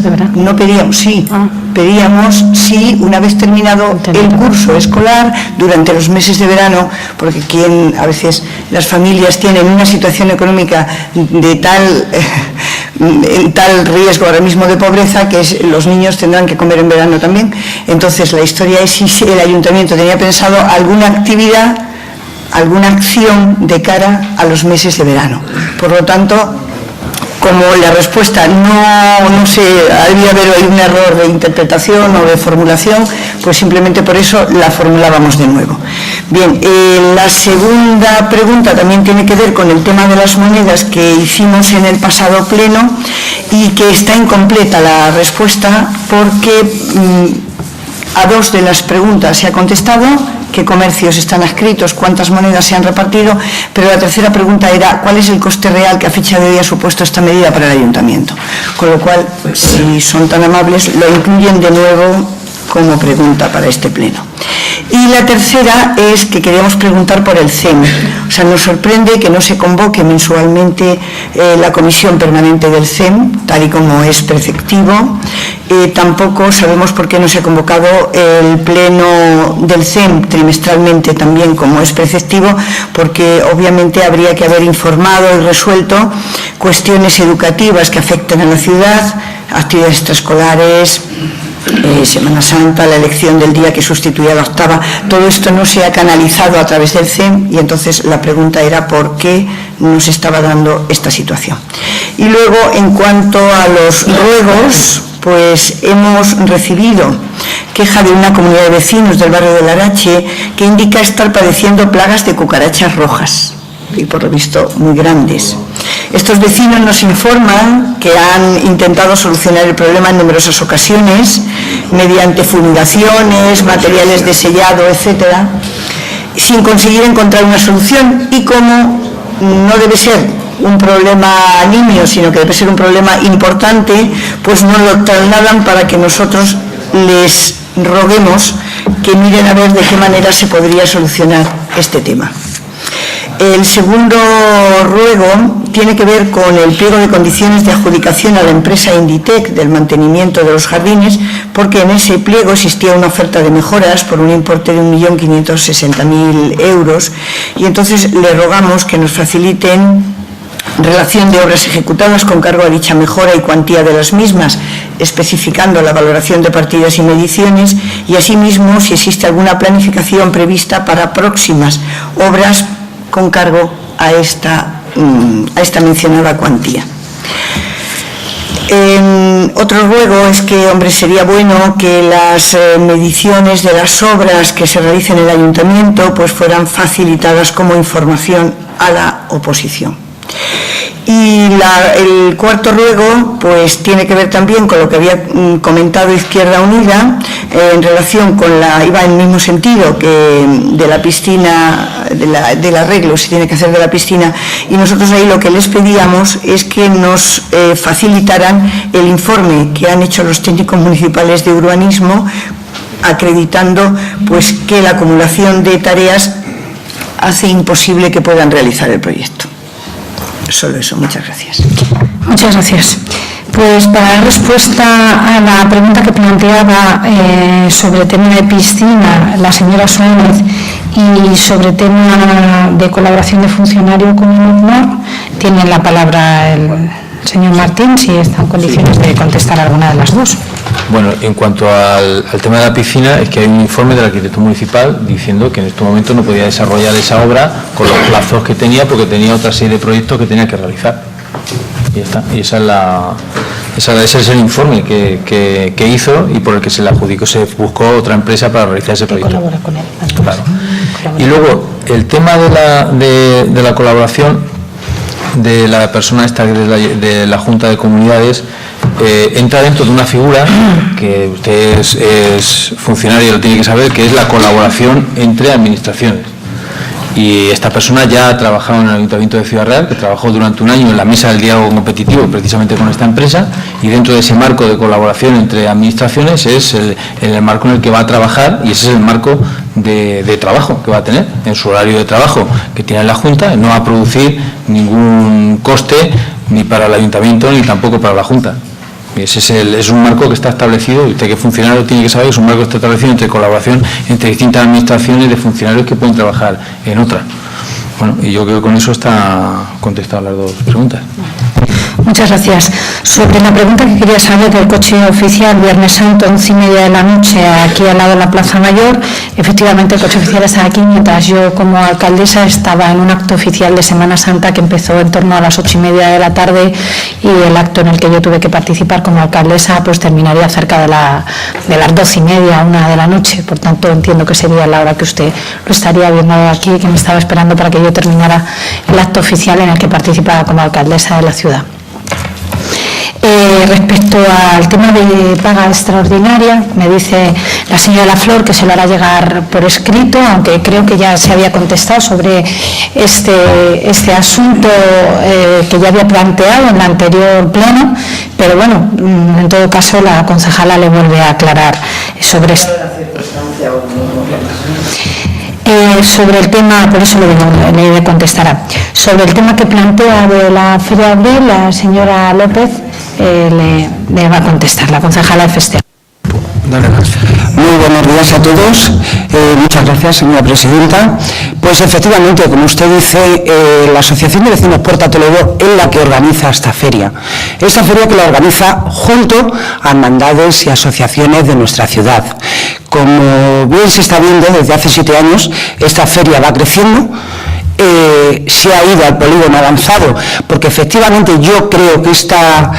pedíamos si una vez terminado el curso escolar, durante los meses de verano, porque a veces las familias tienen una situación económica de tal riesgo ahora mismo de pobreza que los niños tendrán que comer en verano también. Entonces la historia es si el ayuntamiento tenía pensado alguna actividad, alguna acción de cara a los meses de verano. Por lo tanto, como la respuesta no sé, había haber un error de interpretación o de formulación, pues simplemente por eso la formulábamos de nuevo. Bien, la segunda pregunta también tiene que ver con el tema de las monedas que hicimos en el pasado pleno y que está incompleta la respuesta porque a dos de las preguntas se ha contestado: qué comercios están adscritos, cuántas monedas se han repartido, pero la tercera pregunta era cuál es el coste real que a fecha de hoy ha supuesto esta medida para el ayuntamiento. Con lo cual, si son tan amables, lo incluyen de nuevo como pregunta para este pleno. Y la tercera es que queríamos preguntar por el CEM. O sea, nos sorprende que no se convoque mensualmente la comisión permanente del CEM, tal y como es preceptivo. Tampoco sabemos por qué no se ha convocado el pleno del CEM trimestralmente también, como es preceptivo, porque obviamente habría que haber informado y resuelto cuestiones educativas que afecten a la ciudad, actividades extraescolares, Semana Santa, la elección del día que sustituía a la octava. Todo esto no se ha canalizado a través del CEM y entonces la pregunta era por qué no se estaba dando esta situación. Y luego, en cuanto a los ruegos, pues hemos recibido queja de una comunidad de vecinos del barrio de Larache que indica estar padeciendo plagas de cucarachas rojas y por lo visto muy grandes. Estos vecinos nos informan que han intentado solucionar el problema en numerosas ocasiones mediante fumigaciones, materiales de sellado, etcétera, sin conseguir encontrar una solución, y como no debe ser un problema nimio, sino que debe ser un problema importante, pues nos lo trasladan para que nosotros les roguemos que miren a ver de qué manera se podría solucionar este tema. El segundo ruego tiene que ver con el pliego de condiciones de adjudicación a la empresa Inditec del mantenimiento de los jardines, porque en ese pliego existía una oferta de mejoras por un importe de 1.560.000 euros, y entonces le rogamos que nos faciliten relación de obras ejecutadas con cargo a dicha mejora y cuantía de las mismas, especificando la valoración de partidas y mediciones, y asimismo si existe alguna planificación prevista para próximas obras con cargo a esta mencionada cuantía. Otro ruego es que, hombre, sería bueno que las mediciones de las obras que se realicen en el ayuntamiento pues fueran facilitadas como información a la oposición. Y el cuarto ruego pues tiene que ver también con lo que había comentado Izquierda Unida en relación con iba en el mismo sentido que de la piscina, del arreglo se tiene que hacer de la piscina, y nosotros ahí lo que les pedíamos es que nos facilitaran el informe que han hecho los técnicos municipales de urbanismo, acreditando pues que la acumulación de tareas hace imposible que puedan realizar el proyecto. Solo eso, muchas gracias. Muchas gracias. Pues para dar respuesta a la pregunta que planteaba sobre el tema de piscina la señora Suárez y sobre el tema de colaboración de funcionario con el UNOR, tiene la palabra el señor Martín, si está en condiciones de contestar alguna de las dos. Bueno, en cuanto al tema de la piscina, es que hay un informe del arquitecto municipal diciendo que en este momento no podía desarrollar esa obra con los plazos que tenía, porque tenía otra serie de proyectos que tenía que realizar. Y ya está. Y ese es el informe que hizo y por el que se le adjudicó, se buscó otra empresa para realizar ese proyecto. Colabora con él. Claro. Y luego, el tema de la colaboración de la persona esta de la Junta de Comunidades, entra dentro de una figura que usted es funcionario y lo tiene que saber, que es la colaboración entre administraciones. Y esta persona ya ha trabajado en el Ayuntamiento de Ciudad Real, que trabajó durante un año en la mesa del diálogo competitivo precisamente con esta empresa, y dentro de ese marco de colaboración entre administraciones es el marco en el que va a trabajar, y ese es el marco de trabajo que va a tener en su horario de trabajo que tiene la Junta. No va a producir ningún coste ni para el Ayuntamiento ni tampoco para la Junta. Ese es un marco que está establecido, y usted que funcionario tiene que saber que es un marco que está establecido entre colaboración entre distintas administraciones de funcionarios que pueden trabajar en otra. Bueno, y yo creo que con eso está contestado las dos preguntas. Muchas gracias. Sobre la pregunta que quería saber del coche oficial Viernes Santo, 11:30 de la noche, aquí al lado de la Plaza Mayor, efectivamente el coche oficial está aquí, mientras yo como alcaldesa estaba en un acto oficial de Semana Santa que empezó en torno a las 8:30 de la tarde, y el acto en el que yo tuve que participar como alcaldesa pues terminaría cerca de las 12:30, 1 de la noche. Por tanto, entiendo que sería la hora que usted lo estaría viendo aquí, que me estaba esperando para que yo terminara el acto oficial en el que participaba como alcaldesa de la ciudad. Respecto al tema de paga extraordinaria, me dice la señora Flor que se lo hará llegar por escrito, aunque creo que ya se había contestado sobre este asunto que ya había planteado en el anterior pleno, pero bueno, en todo caso la concejala le vuelve a aclarar sobre esto. Sobre el tema, por eso le contestará. Sobre el tema que plantea de la Feria de Abril, la señora López le va a contestar, la concejala de festejo. Muy buenos días a todos. Muchas gracias, señora presidenta. Pues efectivamente, como usted dice, la Asociación de Vecinos Puerta Toledo es la que organiza esta feria. Esta feria que la organiza junto a hermandades y asociaciones de nuestra ciudad. Como bien se está viendo, desde hace 7 años, esta feria va creciendo. Se ha ido al polígono avanzado, porque efectivamente yo creo que esta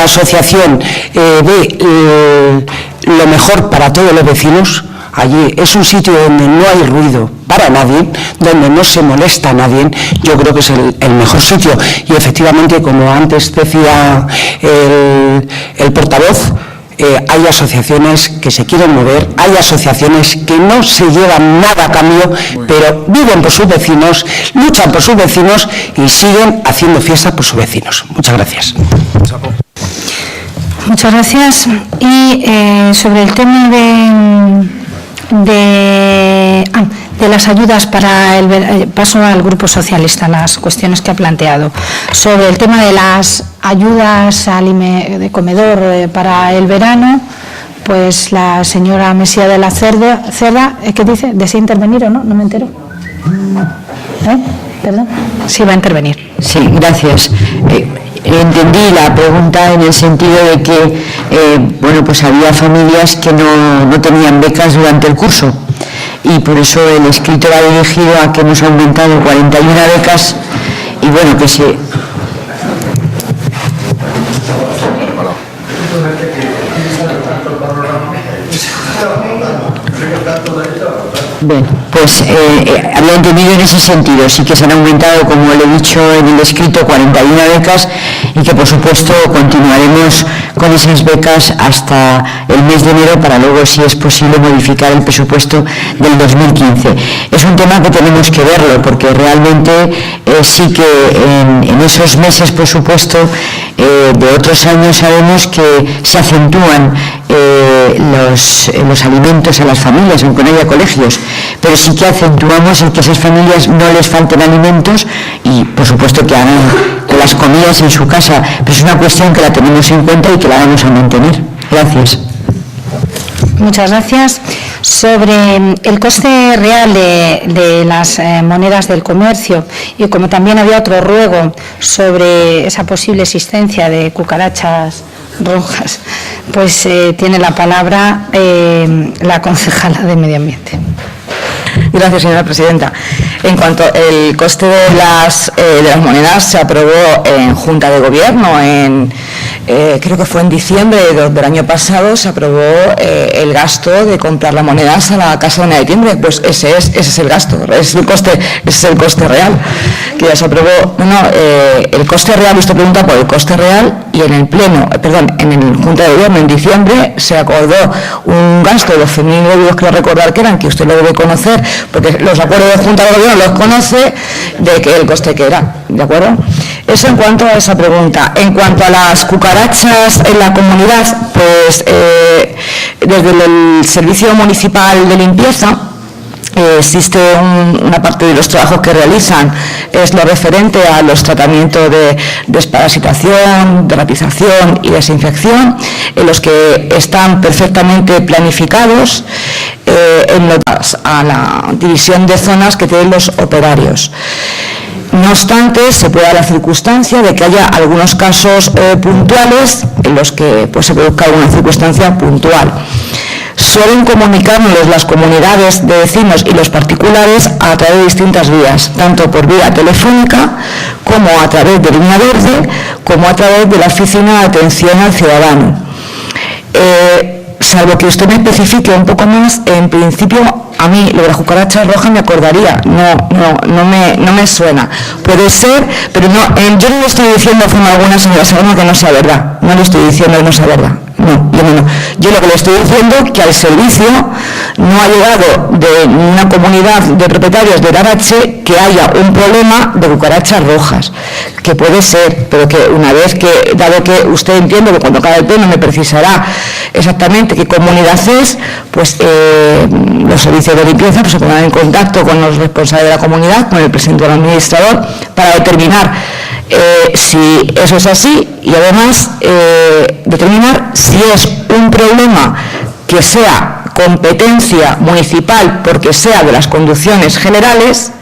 asociación ve lo mejor para todos los vecinos. Allí es un sitio donde no hay ruido para nadie, donde no se molesta a nadie. Yo creo que es el mejor sitio, y efectivamente, como antes decía el portavoz, hay asociaciones que se quieren mover, hay asociaciones que no se llevan nada a cambio, pero viven por sus vecinos, luchan por sus vecinos y siguen haciendo fiestas por sus vecinos. Muchas gracias. Muchas gracias. Y sobre el tema de las ayudas para paso al Grupo Socialista, las cuestiones que ha planteado. Sobre el tema de las ayudas de comedor para el verano, pues la señora Mesía de la Cerda, ¿qué dice? ¿Desea intervenir o no? No me entero. ¿Perdón? Sí, va a intervenir. Sí, gracias. Entendí la pregunta en el sentido de que, bueno, pues había familias que no tenían becas durante el curso. y por eso el escrito va dirigido a que hemos aumentado 41 becas y bueno, que se... Bien, pues había entendido en ese sentido, sí que se han aumentado, como le he dicho en el escrito, 41 becas y que por supuesto continuaremos con esas becas hasta el mes de enero para luego, si es posible, modificar el presupuesto del 2015. Es un tema que tenemos que verlo porque realmente sí que en esos meses, por supuesto, de otros años sabemos que se acentúan los alimentos a las familias, aunque no haya colegios, pero sí que acentuamos el que a esas familias no les falten alimentos y por supuesto que hagan las comidas en su casa, pero es una cuestión que la tenemos en cuenta y que la vamos a mantener. Gracias. Muchas gracias. Sobre el coste real de las monedas del comercio y como también había otro ruego sobre esa posible existencia de cucarachas rojas, pues tiene la palabra la concejala de Medio Ambiente. Gracias, señora presidenta. En cuanto al coste de las monedas, se aprobó en Junta de Gobierno, creo que fue en diciembre del año pasado, se aprobó el gasto de comprar las monedas a la Casa de Timbre. Pues ese es el gasto, ese es el coste real, que ya se aprobó. El coste real, usted pregunta por el coste real, y en el Junta de Gobierno en diciembre se acordó un gasto de 12.000 euros, creo recordar que eran, que usted lo debe conocer, porque los acuerdos de Junta de Gobierno los conoce, de que el coste que era, ¿de acuerdo? Eso en cuanto a esa pregunta. En cuanto a las cucarachas en la comunidad, pues desde el Servicio Municipal de Limpieza existe una parte de los trabajos que realizan, es lo referente a los tratamientos de desparasitación, derratización y desinfección, en los que están perfectamente planificados a la división de zonas que tienen los operarios. No obstante, se puede dar la circunstancia de que haya algunos casos puntuales en los que pues, se produzca alguna circunstancia puntual. Suelen comunicarnos las comunidades de vecinos y los particulares a través de distintas vías, tanto por vía telefónica, como a través de línea verde, como a través de la Oficina de Atención al Ciudadano. Salvo que usted me especifique un poco más, en principio a mí lo de la cucaracha roja me acordaría, no me suena. Puede ser, pero no, yo no le estoy diciendo de forma alguna, señora Serrano, que no sea verdad. No le estoy diciendo que no sea verdad. No. Yo lo que le estoy diciendo es que al servicio no ha llegado de una comunidad de propietarios de Larache que haya un problema de cucarachas rojas, que puede ser, pero que una vez que, dado que usted entiende que cuando acabe el pleno me precisará exactamente qué comunidad es, pues los servicios de limpieza pues, se pondrán en contacto con los responsables de la comunidad, con el presidente del administrador, para determinar si eso es así y además determinar si es un problema que sea competencia municipal porque sea de las conducciones generales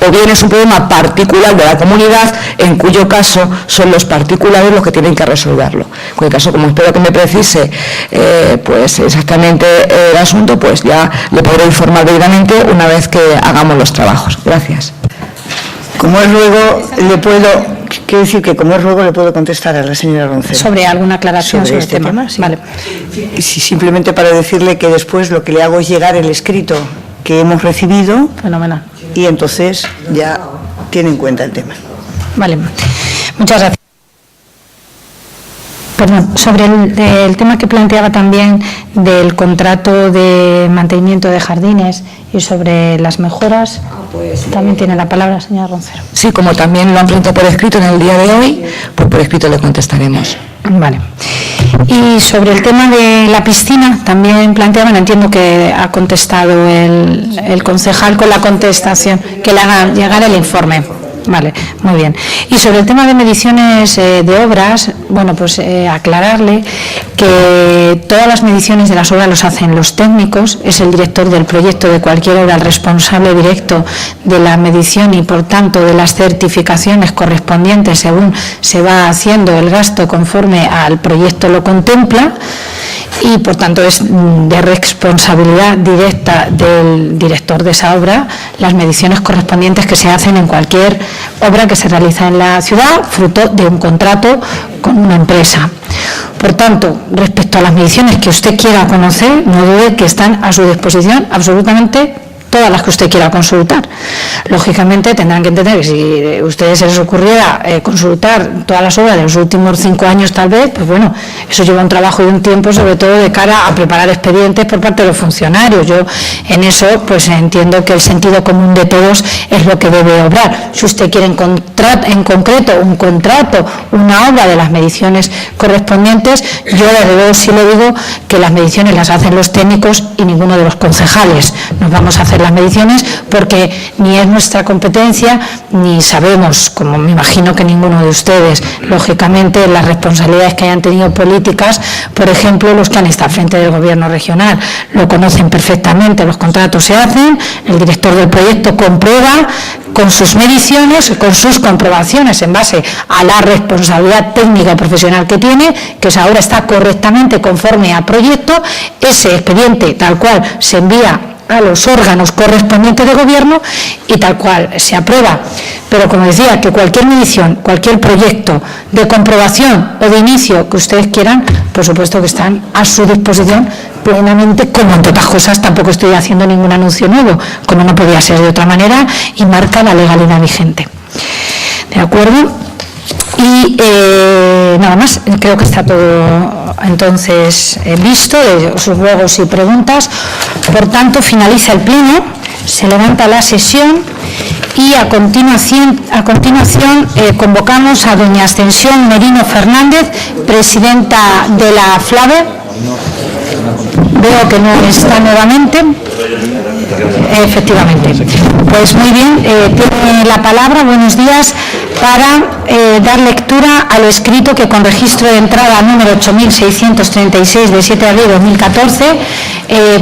o bien es un problema particular de la comunidad, en cuyo caso son los particulares los que tienen que resolverlo. En cuyo caso, como espero que me precise pues exactamente el asunto, pues ya le podré informar debidamente una vez que hagamos los trabajos. Gracias. Como es luego, quiero decir que como es luego le puedo contestar a la señora Roncero. ¿Sobre alguna aclaración sobre este tema? Sí. Vale. Sí, simplemente para decirle que después lo que le hago es llegar el escrito que hemos recibido. Fenomenal. Y entonces ya tiene en cuenta el tema. Vale, muchas gracias. Perdón, sobre el tema que planteaba también del contrato de mantenimiento de jardines y sobre las mejoras, también tiene la palabra, señora Roncero. Sí, como también lo han planteado por escrito en el día de hoy, pues por escrito le contestaremos. Vale. Y sobre el tema de la piscina, también planteaban, entiendo que ha contestado el concejal con la contestación, que le haga llegar el informe. Vale, muy bien. Y sobre el tema de mediciones de obras, bueno, pues aclararle que todas las mediciones de las obras los hacen los técnicos, es el director del proyecto de cualquier obra el responsable directo de la medición y, por tanto, de las certificaciones correspondientes según se va haciendo el gasto conforme al proyecto lo contempla, y por tanto es de responsabilidad directa del director de esa obra las mediciones correspondientes que se hacen en cualquier obra que se realiza en la ciudad, fruto de un contrato con una empresa. Por tanto, respecto a las mediciones que usted quiera conocer, no dude que están a su disposición absolutamente todas las que usted quiera consultar. Lógicamente tendrán que entender que si a ustedes se les ocurriera consultar todas las obras de los últimos 5 años tal vez, pues bueno, eso lleva un trabajo y un tiempo, sobre todo de cara a preparar expedientes por parte de los funcionarios. Yo en eso pues entiendo que el sentido común de todos es lo que debe obrar. Si usted quiere en concreto un contrato, una obra de las mediciones correspondientes, yo desde luego sí le digo que las mediciones las hacen los técnicos y ninguno de los concejales. Nos vamos a hacer las mediciones porque ni es nuestra competencia ni sabemos, como me imagino que ninguno de ustedes, lógicamente las responsabilidades que hayan tenido políticas, por ejemplo los que han estado al frente del gobierno regional lo conocen perfectamente. Los contratos se hacen, el director del proyecto comprueba con sus mediciones, con sus comprobaciones en base a la responsabilidad técnica y profesional que tiene, que esa obra está correctamente conforme a proyecto. Ese expediente tal cual se envía a los órganos correspondientes de gobierno y tal cual se aprueba. Pero como decía, que cualquier medición, cualquier proyecto de comprobación o de inicio que ustedes quieran, por supuesto que están a su disposición plenamente, como entre otras cosas tampoco estoy haciendo ningún anuncio nuevo, como no podía ser de otra manera, y marca la legalidad vigente. ¿De acuerdo? Y nada más, creo que está todo entonces visto, de sus ruegos y preguntas. Por tanto, finaliza el pleno, se levanta la sesión y a continuación convocamos a doña Ascensión Merino Fernández, presidenta de la FLABE. Veo que no está nuevamente. Efectivamente. Pues muy bien, tiene la palabra, buenos días, para dar lectura al escrito que con registro de entrada número 8636 de 7 de abril de 2014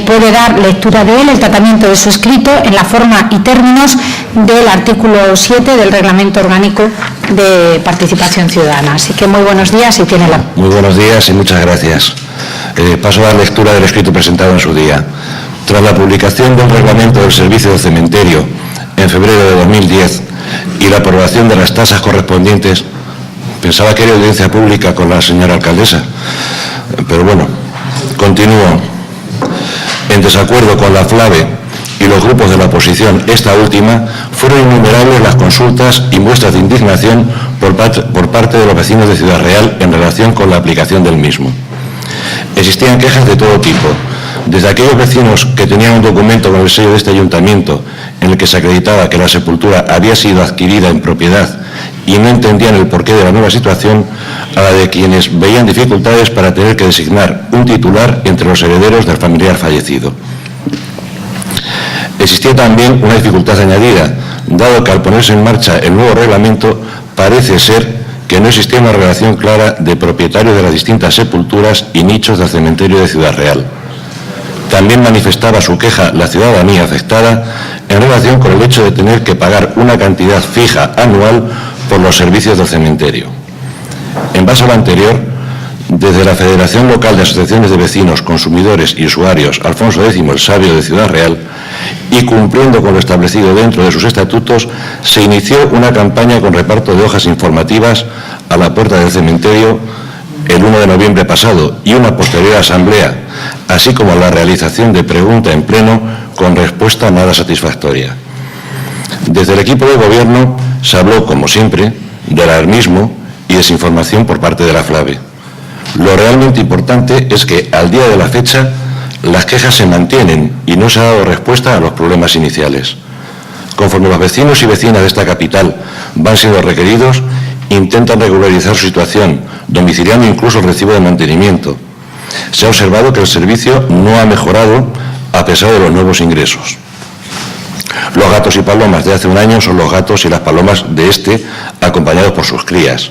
puede dar lectura de él, el tratamiento de su escrito en la forma y términos del artículo 7 del Reglamento Orgánico de Participación Ciudadana. Así que muy buenos días y tiene la... Muy buenos días y muchas gracias. Paso a dar lectura del escrito presentado en su día. Tras la publicación del reglamento del servicio del cementerio en febrero de 2010 y la aprobación de las tasas correspondientes, pensaba que era audiencia pública con la señora alcaldesa, pero bueno, continúo. En desacuerdo con la FLABE y los grupos de la oposición, esta última, fueron innumerables las consultas y muestras de indignación por parte de los vecinos de Ciudad Real en relación con la aplicación del mismo. Existían quejas de todo tipo, desde aquellos vecinos que tenían un documento con el sello de este ayuntamiento en el que se acreditaba que la sepultura había sido adquirida en propiedad y no entendían el porqué de la nueva situación, a la de quienes veían dificultades para tener que designar un titular entre los herederos del familiar fallecido. Existía también una dificultad añadida, dado que al ponerse en marcha el nuevo reglamento parece ser que no existía una relación clara de propietarios de las distintas sepulturas y nichos del cementerio de Ciudad Real. También manifestaba su queja la ciudadanía afectada en relación con el hecho de tener que pagar una cantidad fija anual por los servicios del cementerio. En base a lo anterior, desde la Federación Local de Asociaciones de Vecinos, Consumidores y Usuarios Alfonso X el Sabio de Ciudad Real, y cumpliendo con lo establecido dentro de sus estatutos, se inició una campaña con reparto de hojas informativas a la puerta del cementerio el 1 de noviembre pasado y una posterior asamblea, así como la realización de pregunta en pleno con respuesta nada satisfactoria. Desde el equipo de gobierno se habló, como siempre, de alarmismo y desinformación por parte de la FLABE. Lo realmente importante es que, al día de la fecha, las quejas se mantienen y no se ha dado respuesta a los problemas iniciales. Conforme los vecinos y vecinas de esta capital van siendo requeridos, intentan regularizar su situación, domiciliando incluso el recibo de mantenimiento. Se ha observado que el servicio no ha mejorado a pesar de los nuevos ingresos. Los gatos y palomas de hace un año son los gatos y las palomas de este, acompañados por sus crías.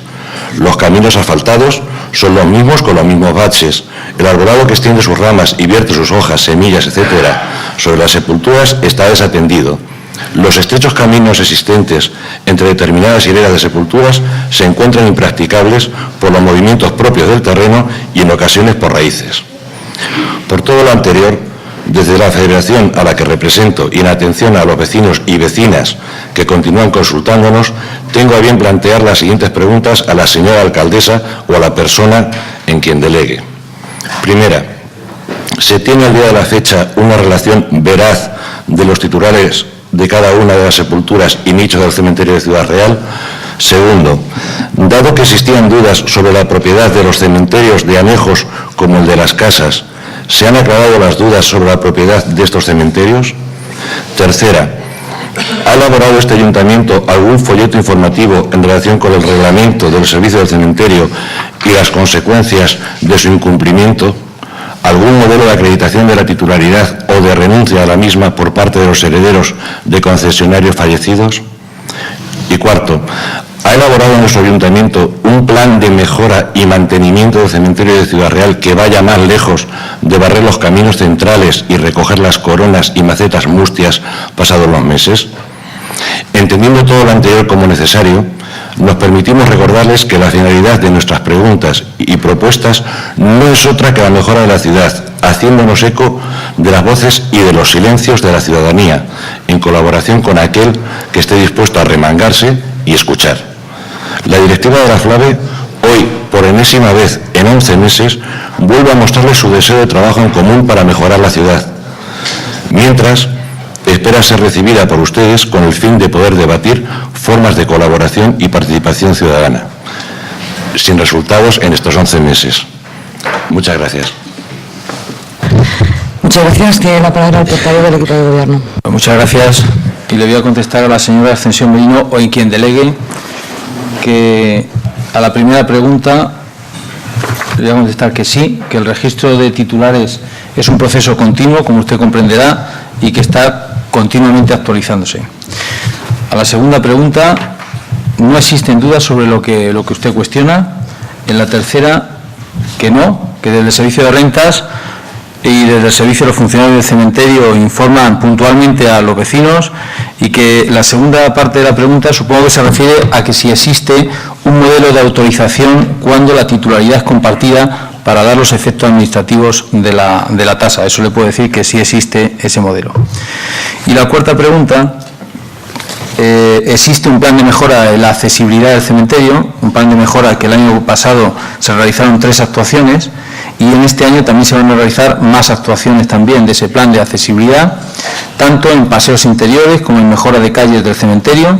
Los caminos asfaltados son los mismos con los mismos baches. El arbolado que extiende sus ramas y vierte sus hojas, semillas, etcétera, sobre las sepulturas está desatendido. Los estrechos caminos existentes entre determinadas hileras de sepulturas se encuentran impracticables por los movimientos propios del terreno y en ocasiones por raíces. Por todo lo anterior, desde la federación a la que represento y en atención a los vecinos y vecinas que continúan consultándonos, tengo a bien plantear las siguientes preguntas a la señora alcaldesa o a la persona en quien delegue. Primera, ¿se tiene al día de la fecha una relación veraz de los titulares de cada una de las sepulturas y nichos del cementerio de Ciudad Real? Segundo, dado que existían dudas sobre la propiedad de los cementerios de anejos como el de las casas, ¿se han aclarado las dudas sobre la propiedad de estos cementerios? Tercera, ¿ha elaborado este ayuntamiento algún folleto informativo en relación con el reglamento del servicio del cementerio y las consecuencias de su incumplimiento? ¿Algún modelo de acreditación de la titularidad o de renuncia a la misma por parte de los herederos de concesionarios fallecidos? Y cuarto, ¿ha elaborado nuestro ayuntamiento un plan de mejora y mantenimiento del cementerio de Ciudad Real que vaya más lejos de barrer los caminos centrales y recoger las coronas y macetas mustias pasados los meses? Entendiendo todo lo anterior como necesario, nos permitimos recordarles que la finalidad de nuestras preguntas y propuestas no es otra que la mejora de la ciudad, haciéndonos eco de las voces y de los silencios de la ciudadanía, en colaboración con aquel que esté dispuesto a remangarse y escuchar. La directiva de la FLAVE, hoy, por enésima vez en 11 meses, vuelve a mostrarles su deseo de trabajo en común para mejorar la ciudad. Mientras, espera ser recibida por ustedes con el fin de poder debatir formas de colaboración y participación ciudadana, sin resultados en estos 11 meses. Muchas gracias. Muchas gracias. Tiene la palabra el portavoz del equipo de gobierno. Muchas gracias. Y le voy a contestar a la señora Ascensión Merino, o en quien delegue, que a la primera pregunta le voy a contestar que sí, que el registro de titulares es un proceso continuo, como usted comprenderá, y que está continuamente actualizándose. A la segunda pregunta, no existen dudas sobre lo que usted cuestiona. En la tercera, que no, que desde el Servicio de Rentas y desde el Servicio de los Funcionarios del Cementerio informan puntualmente a los vecinos, y que la segunda parte de la pregunta supongo que se refiere a que si existe un modelo de autorización cuando la titularidad es compartida para dar los efectos administrativos de la tasa. Eso le puedo decir que sí existe ese modelo. Y la cuarta pregunta, existe un plan de mejora de la accesibilidad del cementerio, un plan de mejora que el año pasado se realizaron 3 actuaciones, y en este año también se van a realizar más actuaciones también de ese plan de accesibilidad, tanto en paseos interiores como en mejora de calles del cementerio,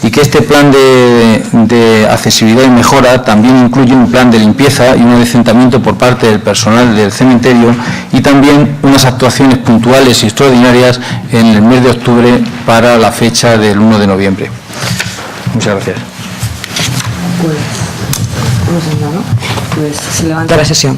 y que este plan de accesibilidad y mejora también incluye un plan de limpieza y un adecentamiento por parte del personal del cementerio, y también unas actuaciones puntuales y extraordinarias en el mes de octubre para la fecha del 1 de noviembre. Muchas gracias. Pues se levanta la sesión.